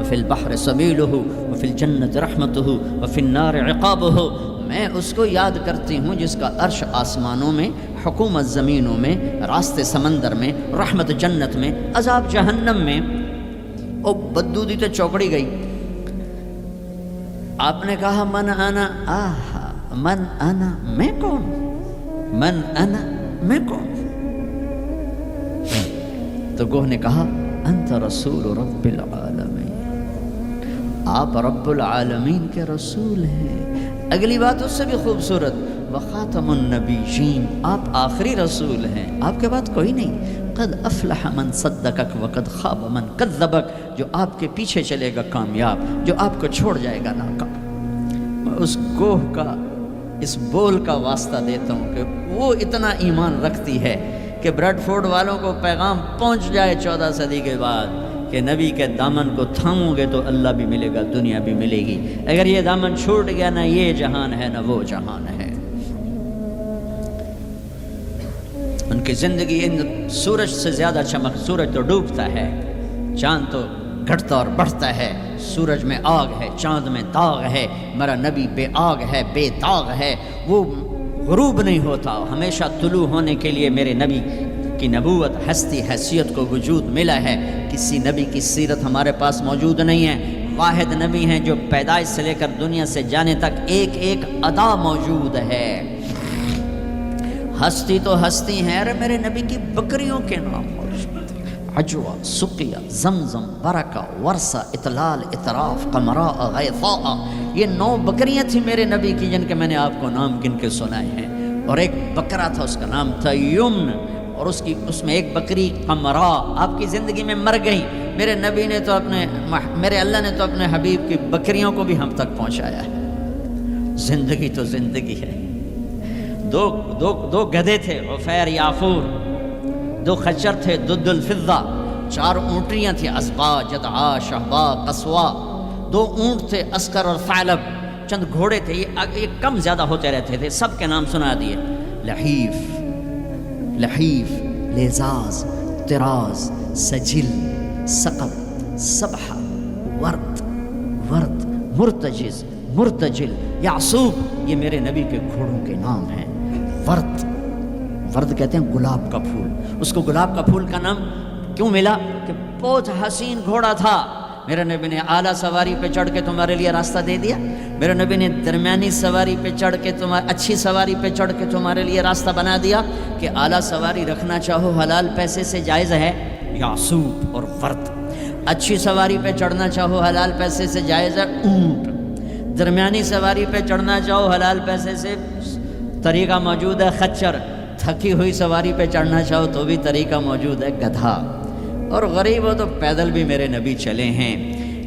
وفی البحر سبیلہ وفی الجنت رحمتہ وفی النار عقابہ، میں اس کو یاد کرتی ہوں جس کا عرش آسمانوں میں، حکومت زمینوں میں، راستے سمندر میں، رحمت جنت میں، عذاب جہنم میں۔ او بدو دی تو چوکڑی گئی۔ آپ نے کہا من انا، آہا من انا، میں کون؟ من انا، میں کون؟ تو گوہ نے کہا انت رسول رب العالمین، آپ رب العالمین کے رسول ہیں۔ اگلی بات اس سے بھی خوبصورت، وخاتم النبیین، آپ آخری رسول ہیں، آپ کے بعد کوئی نہیں۔ قد افلح من صدقک وقد خاب من کذبک، جو آپ کے پیچھے چلے گا کامیاب، جو آپ کو چھوڑ جائے گا ناکام۔ میں اس گوہ کا، اس بول کا واسطہ دیتا ہوں کہ وہ اتنا ایمان رکھتی ہے کہ بریڈ فورڈ والوں کو پیغام پہنچ جائے 14 صدی کے بعد کہ نبی کے دامن کو تھامو گے تو اللہ بھی ملے گا، دنیا بھی ملے گی۔ اگر یہ دامن چھوٹ گیا، نہ یہ جہان ہے نہ وہ جہان ہے۔ ان کی زندگی سورج سے زیادہ چمک، سورج تو ڈوبتا ہے، چاند تو گھٹتا اور بڑھتا ہے، سورج میں آگ ہے، چاند میں داغ ہے، میرا نبی بے آگ ہے، بے داغ ہے، وہ غروب نہیں ہوتا، ہمیشہ طلوع ہونے کے لیے میرے نبی کی نبوت، ہستی، حیثیت کو وجود ملا ہے۔ کسی نبی کی سیرت ہمارے پاس موجود نہیں ہے، واحد نبی ہیں جو پیدائش سے لے کر دنیا سے جانے تک ایک ایک ادا موجود ہے۔ ہستی تو ہستی ہیں، ارے میرے نبی کی بکریوں کے نام موجود ہیں، عجوہ، سقیہ، زمزم، برکہ، ورثہ، اطلال، اطراف، قمراء، غیثاء، یہ 9 بکریاں تھیں میرے نبی کی جن کے میں نے آپ کو نام گن کے سنائے ہیں۔ اور ایک بکرا تھا، اس کا نام تھا یمن، اور اس میں ایک بکری قمراء آپ کی زندگی میں مر گئی۔ میرے نبی نے تو میرے اللہ نے تو اپنے حبیب کی بکریوں کو بھی ہم تک پہنچایا ہے۔ زندگی تو زندگی ہے۔ دو گدھے تھے، عفیر، یافور، 2 خچر تھے، دد الفضہ، 4 اونٹیاں تھیں، ازقا، جدعا، شہبا، قصوا، 2 اونٹ تھے، اسکر اور ثعلب، چند گھوڑے تھے، یہ کم زیادہ ہوتے رہتے تھے، سب کے نام سنا دیے۔ لحیف، لیزاز، طراز، سجل، سقط، سبحہ، ورد، مرتجل، یعصوب، یہ میرے نبی کے گھوڑوں کے نام ہیں۔ ورد کہتے ہیں گلاب کا پھول، اس کو گلاب کا پھول کا نام کیوں ملا؟ کہ بہت حسین گھوڑا تھا۔ میرے نبی نے اعلیٰ سواری پہ چڑھ کے تمہارے لیے راستہ دے دیا، میرے نبی نے درمیانی سواری پہ چڑھ کے اچھی سواری پہ چڑھ کے تمہارے لیے راستہ بنا دیا کہ اعلیٰ سواری رکھنا چاہو حلال پیسے سے جائز ہے، یعصوب اور ورد۔ اچھی سواری پہ چڑھنا چاہو حلال پیسے سے جائز ہے، اونٹ۔ درمیانی سواری پہ چڑھنا چاہو حلال پیسے سے طریقہ موجود ہے، خچر۔ تھکی ہوئی سواری پہ چڑھنا چاہو تو بھی طریقہ موجود ہے، گدھا۔ اور غریب ہو تو پیدل بھی میرے نبی چلے ہیں۔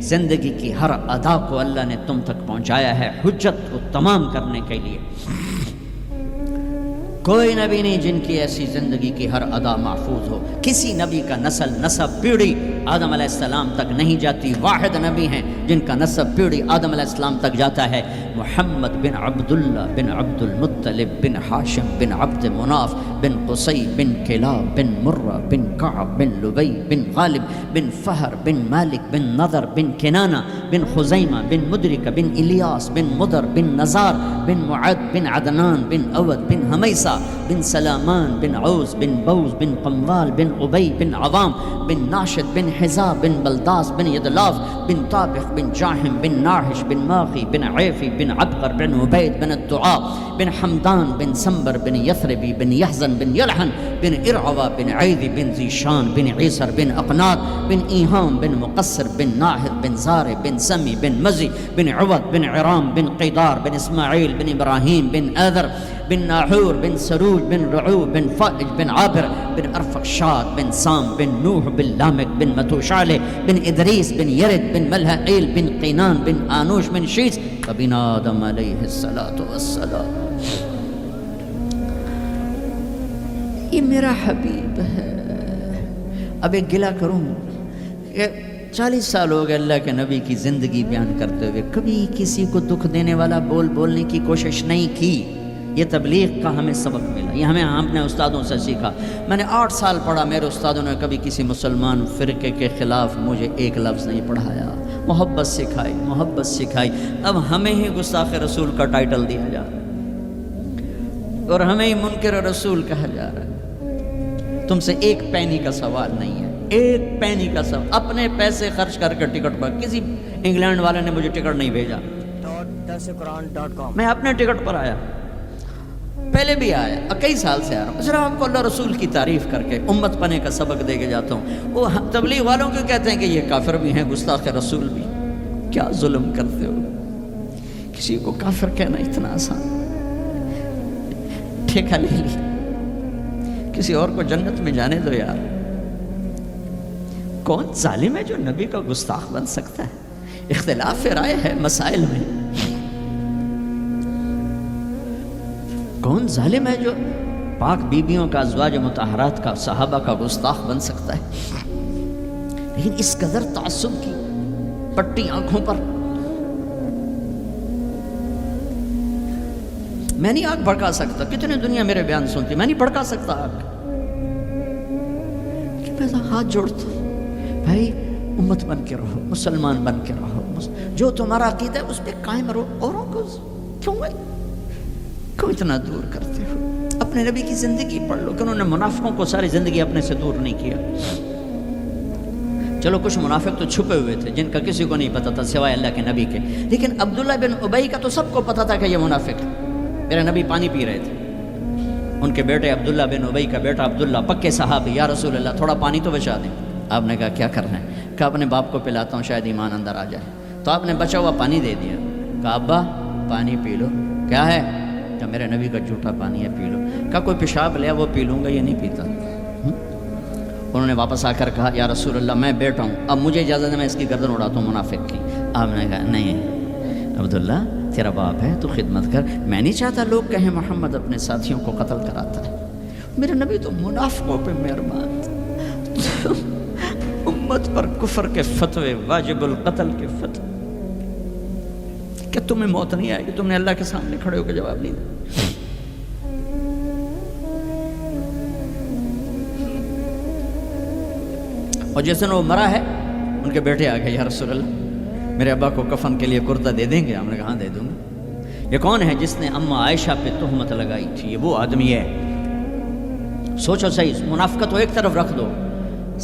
زندگی کی ہر ادا کو اللہ نے تم تک پہنچایا ہے حجت کو تمام کرنے کے لیے۔ کوئی نبی نہیں جن کی ایسی زندگی کی ہر ادا محفوظ ہو۔ کسی نبی کا نسب پیڑھی آدم علیہ السلام تک نہیں جاتی، واحد نبی ہیں جن کا نسب پیڑھی آدم علیہ السلام تک جاتا ہے، محمد بن عبداللہ بن عبد المطلب بن ہاشم بن عبد مناف بن قصی بن کلاب بن مرہ بن کعب بن لبی بن غالب بن فہر بن مالک بن نضر بن کنانہ بن خزیمہ بن مدرک بن الیاس بن مدر بن نزار بن معد بن عدنان بن اود بن حمیسہ بن سلامان بن عوز بن بوز بن قموال بن عبی بن عوام بن ناشد بن حزاب بن بلداس بن یدلاف بن طابخ بن جاحم بن ناحش بن ماخی بن عیفی بن عبقر بن عبید بن الدعاء بن حمدان بن سنبر بن یثربی بن یحزن بن یلحن بن ارعوا بن عیدی بن ذیشان بن عیسر بن اقناط بن ایہام بن مقصر بن ناہد بن زار بن سمی بن مزی بن عوض بن عرام بن قیدار بن اسماعیل بن ابراہیم بن آذر بن ناحور بن سروج بن رعوب بن فائج بن عابر بن ارفخشاد بن سام بن نوح بن لامک بن متوشالح بن ادریس بن یرد بن ملحائیل بن قینان بن آنوش بن شیس وبن آدم علیہ السلام۔ یہ میرا حبیب ہے۔ اب ایک گلہ کروں کہ 40 سال ہو گئے اللہ کے نبی کی زندگی بیان کرتے ہوئے، کبھی کسی کو دکھ دینے والا بولنے کی کوشش نہیں کی۔ یہ تبلیغ کا ہمیں سبق ملا، یہ ہمیں اپنے استادوں سے سیکھا۔ میں نے 8 سال پڑھا، میرے استادوں نے کبھی کسی مسلمان فرقے کے خلاف مجھے ایک لفظ نہیں پڑھایا، محبت سکھائی۔ اب ہمیں ہی گستاخ رسول کا ٹائٹل دیا جا رہا ہے اور ہمیں ہی منکر رسول کہا جا رہا ہے۔ تم سے 1 پینی کا سوال نہیں ہے، 1 پینی کا سوال۔ اپنے پیسے خرچ کر کے ٹکٹ پر، کسی انگلینڈ والے نے مجھے ٹکٹ نہیں بھیجا، میں اپنے ٹکٹ پر آیا، پہلے بھی آیا، کئی سال سے آ رہا ہوں، صرف آپ کو اللہ رسول کی تعریف کر کے امت پنے کا سبق دے کے جاتا ہوں۔ وہ تبلیغ والوں کو کہتے ہیں کہ یہ کافر بھی ہیں، گستاخ رسول بھی۔ کیا ظلم کرتے ہو، کسی کو کافر کہنا اتنا آسان، ٹھیکہ لے لی، کسی اور کو جنت میں جانے دو یار۔ کون ظالم ہے جو نبی کا گستاخ بن سکتا ہے؟ اختلاف رائے ہے مسائل میں، کون ظالم ہے جو پاک بیویوں کا، ازواج مطہرات کا، صحابہ کا گستاخ بن سکتا ہے؟ لیکن اس قدر تعصب کی پٹی آنکھوں پر، میں نہیں آگ بھڑکا سکتا، کتنے دنیا میرے بیان سنتی، میں نہیں بھڑکا سکتا آگ، میں ہاتھ جوڑتا ہوں، بھائی امت بن کے رہو، مسلمان بن کے رہو، جو تمہارا عقیدہ ہے اس پہ قائم رہو، اوروں کو کیوں اتنا دور کرتے ہو؟ اپنے نبی کی زندگی پڑھ لو کہ انہوں نے منافقوں کو ساری زندگی اپنے سے دور نہیں کیا، چلو کچھ منافق تو چھپے ہوئے تھے جن کا کسی کو نہیں پتہ تھا سوائے اللہ کے نبی کے، لیکن عبداللہ بن ابی کا تو سب کو پتہ تھا کہ یہ منافق ہے۔ میرے نبی پانی پی رہے تھے، ان کے بیٹے عبداللہ بن ابی کا بیٹا عبداللہ پکے صحابی، یا رسول اللہ تھوڑا پانی تو بچا دیں۔ آپ نے کہا کیا کرنا ہے؟ کہا اپنے باپ کو پلاتا ہوں شاید ایمان اندر آ جائے۔ تو آپ نے بچا ہوا پانی دے دیا، کہا ابا پانی پی لو۔ کیا ہے؟ کہ میرے نبی کا جھوٹا پانی ہے، پی لو۔ کہا کوئی پیشاب لیا وہ پی لوں گا، یہ نہیں پیتا۔ انہوں نے واپس آ کر کہا یا رسول اللہ میں بیٹا ہوں، اب مجھے اجازت ہے میں اس کی گردن اڑاتا ہوں منافق کی۔ آپ نے کہا نہیں عبداللہ تیرا باپ ہے تو خدمت کر، میں نہیں چاہتا لوگ کہیں محمد اپنے ساتھیوں کو قتل کراتا ہے۔ میرے نبی تو منافقوں پہ مہربان، امت پر کفر کے فتوے، واجب القتل کے فتوے، کہ تمہیں موت نہیں آئے گی، تم نے اللہ کے سامنے کھڑے ہو کے جواب نہیں دیا۔ اور جس دن وہ مرا ہے ان کے بیٹے آ گئے، یا رسول اللہ میرے ابا کو کفن کے لیے کرتا دے دیں گے؟ ہم نے کہا دے دوں گا۔ یہ کون ہے جس نے اماں عائشہ پہ تہمت لگائی تھی؟ یہ وہ آدمی ہے۔ سوچو صحیح، منافقت کو ایک طرف رکھ دو،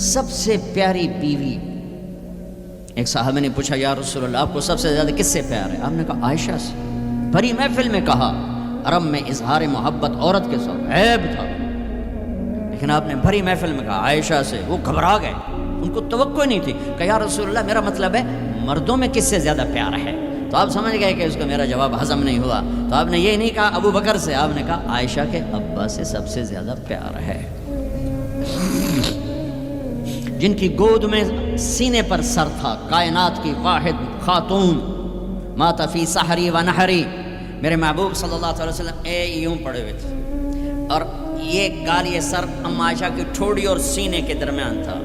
سب سے پیاری بیوی۔ ایک صحابہ نے پوچھا یا رسول اللہ آپ کو سب سے زیادہ کس سے پیار ہے؟ آپ نے کہا عائشہ سے۔ بھری محفل میں کہا، عرب میں اظہار محبت عورت کے ساتھ عیب تھا، لیکن آپ نے بھری محفل میں کہا عائشہ سے۔ وہ گھبرا گئے، ان کو توقع نہیں تھی کہ یا رسول اللہ میرا مطلب ہے مردوں میں کس سے زیادہ پیار ہے؟ تو آپ سمجھ گئے کہ اس کو میرا جواب ہضم نہیں ہوا، تو آپ نے یہ نہیں کہا ابو بکر سے، آپ نے کہا عائشہ کے ابا سے سب سے زیادہ پیار ہے، جن کی گود میں سینے پر سر تھا، کائنات کی واحد خاتون، مات فی سحری و نحری۔ میرے محبوب صلی اللہ علیہ وسلم یوں پڑے ہوئے تھے اور یہ گال، یہ سر اما عائشہ کی ٹھوڑی اور سینے کے درمیان تھا،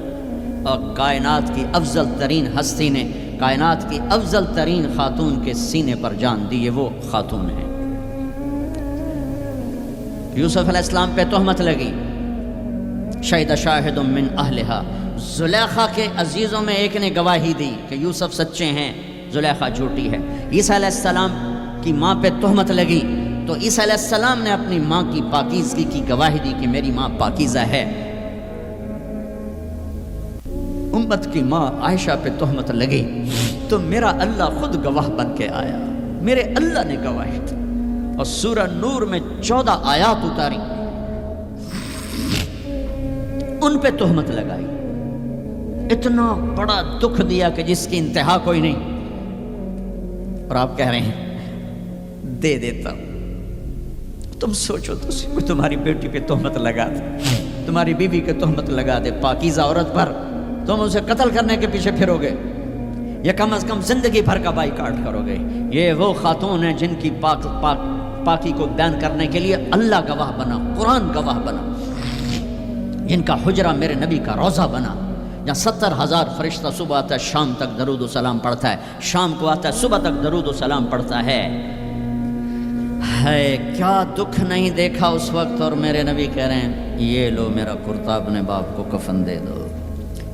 اور کائنات کی افضل ترین ہستی نے کائنات کی افضل ترین خاتون کے سینے پر جان دی، یہ وہ خاتون ہے۔ یوسف علیہ السلام پہ تہمت لگی، شہد شاہد من اہلہا، زلیخا کے عزیزوں میں ایک نے گواہی دی کہ یوسف سچے ہیں، زلیخا جھوٹی ہے۔ عیسیٰ علیہ السلام کی ماں پہ تہمت لگی تو عیسیٰ علیہ السلام نے اپنی ماں کی پاکیزگی کی گواہی دی کہ میری ماں پاکیزہ ہے۔ امت کی ماں عائشہ پہ تہمت لگی تو میرا اللہ خود گواہ بن کے آیا، میرے اللہ نے گواہی دی، اور سورہ نور میں 14 آیات اتاری، ان پہ تہمت لگائی، اتنا بڑا دکھ دیا کہ جس کی انتہا کوئی نہیں، اور آپ کہہ رہے ہیں دے دیتا ہوں۔ تم سوچو تو کوئی تمہاری بیٹی پہ تہمت لگا دے، تمہاری بیوی کے تہمت لگا دے پاکیزہ عورت پر، تم اسے قتل کرنے کے پیچھے پھرو گے یا کم از کم زندگی بھر کا بائی کاٹ کرو گے۔ یہ وہ خاتون ہیں جن کی پاکی کو بیان کرنے کے لیے اللہ گواہ بنا، قرآن گواہ بنا، جن کا حجرہ میرے نبی کا روضہ بنا، جہاں 70,000 فرشتہ صبح آتا ہے شام تک درود و سلام پڑھتا ہے، شام کو آتا ہے صبح تک درود و سلام پڑھتا ہے۔ کیا دکھ نہیں دیکھا اس وقت، اور میرے نبی کہہ رہے ہیں یہ لو میرا کرتا اپنے باپ کو کفن دے دو۔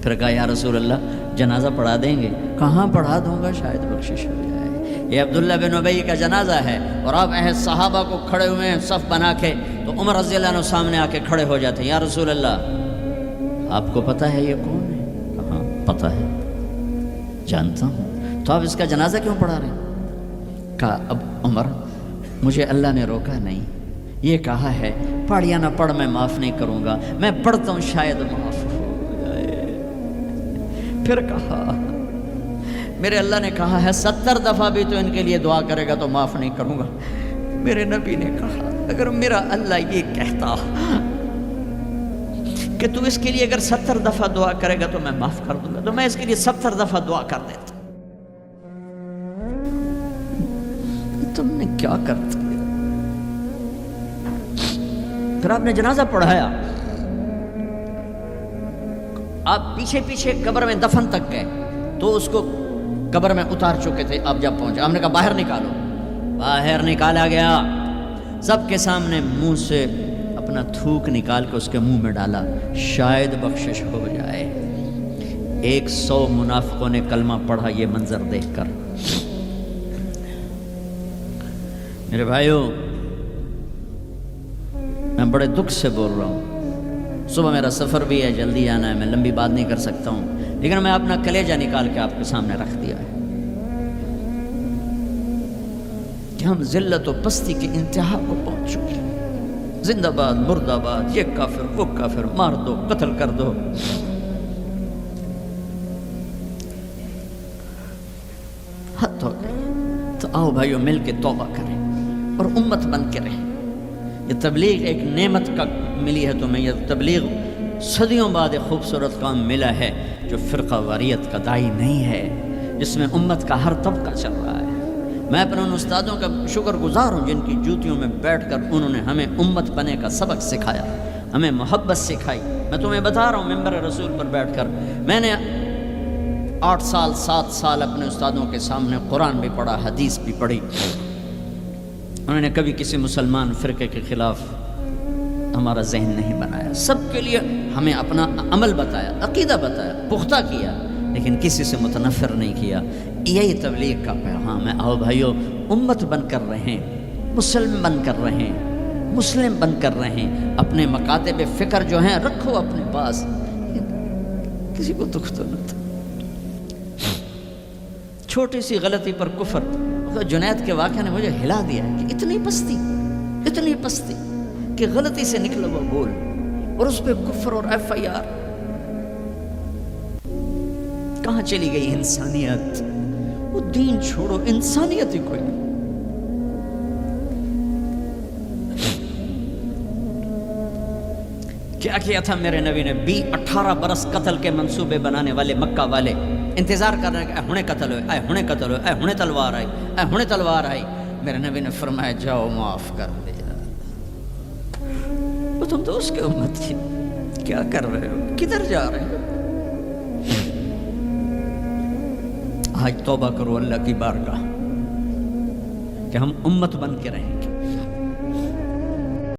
پھر کہا یا رسول اللہ جنازہ پڑھا دیں گے؟ کہاں پڑھا دوں گا، شاید بخشش ہو جائے۔ یہ عبداللہ بن ابی کا جنازہ ہے، اور آپ صحابہ کو کھڑے ہوئے ہیں صف بنا کے، تو عمر رضی اللہ عنہ سامنے آ کے کھڑے ہو جاتے ہیں، یا رسول اللہ آپ کو پتہ ہے یہ کون ہے؟ کہاں پتہ ہے، جانتا ہوں، تو آپ اس کا جنازہ کیوں پڑھا رہے ہیں؟ کہا اب عمر مجھے اللہ نے روکا نہیں، یہ کہا ہے پڑھ یا نہ پڑھ میں معاف نہیں کروں گا، میں پڑھتا ہوں شاید معاف ہو جائے۔ پھر کہا میرے اللہ نے کہا ہے 70 دفعہ بھی تو ان کے لیے دعا کرے گا تو معاف نہیں کروں گا۔ میرے نبی نے کہا اگر میرا اللہ یہ کہتا کہ تو اس کے لیے اگر 70 دفعہ دعا کرے گا تو میں معاف کر دوں گا، تو میں اس کے لیے 70 دفعہ دعا کر دیتا۔ تم نے کیا کر دیا؟ پھر آپ نے جنازہ پڑھایا، آپ پیچھے پیچھے قبر میں دفن تک گئے تو اس کو قبر میں اتار چکے تھے، آپ جب پہنچے ہم نے کہا باہر نکالو، باہر نکالا گیا، سب کے سامنے منہ سے اپنا تھوک نکال کے اس کے منہ میں ڈالا، شاید بخشش ہو جائے۔ 100 منافقوں نے کلمہ پڑھا یہ منظر دیکھ کر۔ میرے بھائیوں میں بڑے دکھ سے بول رہا ہوں، صبح میرا سفر بھی ہے، جلدی آنا ہے، میں لمبی بات نہیں کر سکتا ہوں، لیکن میں اپنا کلیجہ نکال کے آپ کے سامنے رکھ دیا ہے کہ ہم ذلت و پستی کی انتہا کو پہنچ چکے ہیں۔ زندہ باد، مرد آباد، یہ کافر، وہ کافر، مار دو، قتل کر دو۔ حد ہو گئی۔ تو آؤ بھائیو مل کے توبہ کریں اور امت بن کے رہیں۔ یہ تبلیغ ایک نعمت کا ملی ہے تمہیں، یہ تبلیغ صدیوں بعد ایک خوبصورت کام ملا ہے جو فرقہ واریت کا داعی نہیں ہے، جس میں امت کا ہر طبقہ چل رہا ہے۔ میں اپنے ان استادوں کا شکر گزار ہوں جن کی جوتیوں میں بیٹھ کر انہوں نے ہمیں امت بنے کا سبق سکھایا، ہمیں محبت سکھائی۔ میں تمہیں بتا رہا ہوں ممبر رسول پر بیٹھ کر، میں نے 8 سال 7 سال اپنے استادوں کے سامنے قرآن بھی پڑھا، حدیث بھی پڑھی۔ انہوں نے کبھی کسی مسلمان فرقے کے خلاف ہمارا ذہن نہیں بنایا، سب کے لیے ہمیں اپنا عمل بتایا، عقیدہ بتایا، پختہ کیا، لیکن کسی سے متنفر نہیں کیا۔ یہی تبلیغ کا پیغام ہے۔ آؤ بھائیو امت بن کر رہیں، مسلم بن کر رہیں، مسلم بن کر رہیں۔ اپنے مکاتب فکر جو ہیں رکھو اپنے پاس، کسی کو دکھ تو نہ تھا۔ چھوٹی سی غلطی پر کفر، جنید کے واقعہ نے مجھے ہلا دیا ہے کہ اتنی پستی کہ غلطی سے نکلا وہ بول اور اس پہ کفر اور FIR۔ کہاں چلی گئی انسانیت؟ وہ دین چھوڑو، انسانیت ہی کوئی نہیں۔ کیا کیا تھا میرے نبی نے؟ 18 برس قتل کے منصوبے بنانے والے مکہ والے انتظار کر رہے ہیں کہ اے ہنے قتل ہوئے، اے ہنے قتل ہوئے، اے ہنے تلوار آئی، اے ہنے تلوار آئی۔ میرے نبی نے فرمایا جاؤ معاف کر دیا۔ وہ تم تو اس کے امت کی، کیا کر رہے ہو؟ کدھر جا رہے ہو؟ آج توبہ کرو اللہ کی بارگاہ کہ ہم امت بن کے رہیں گے۔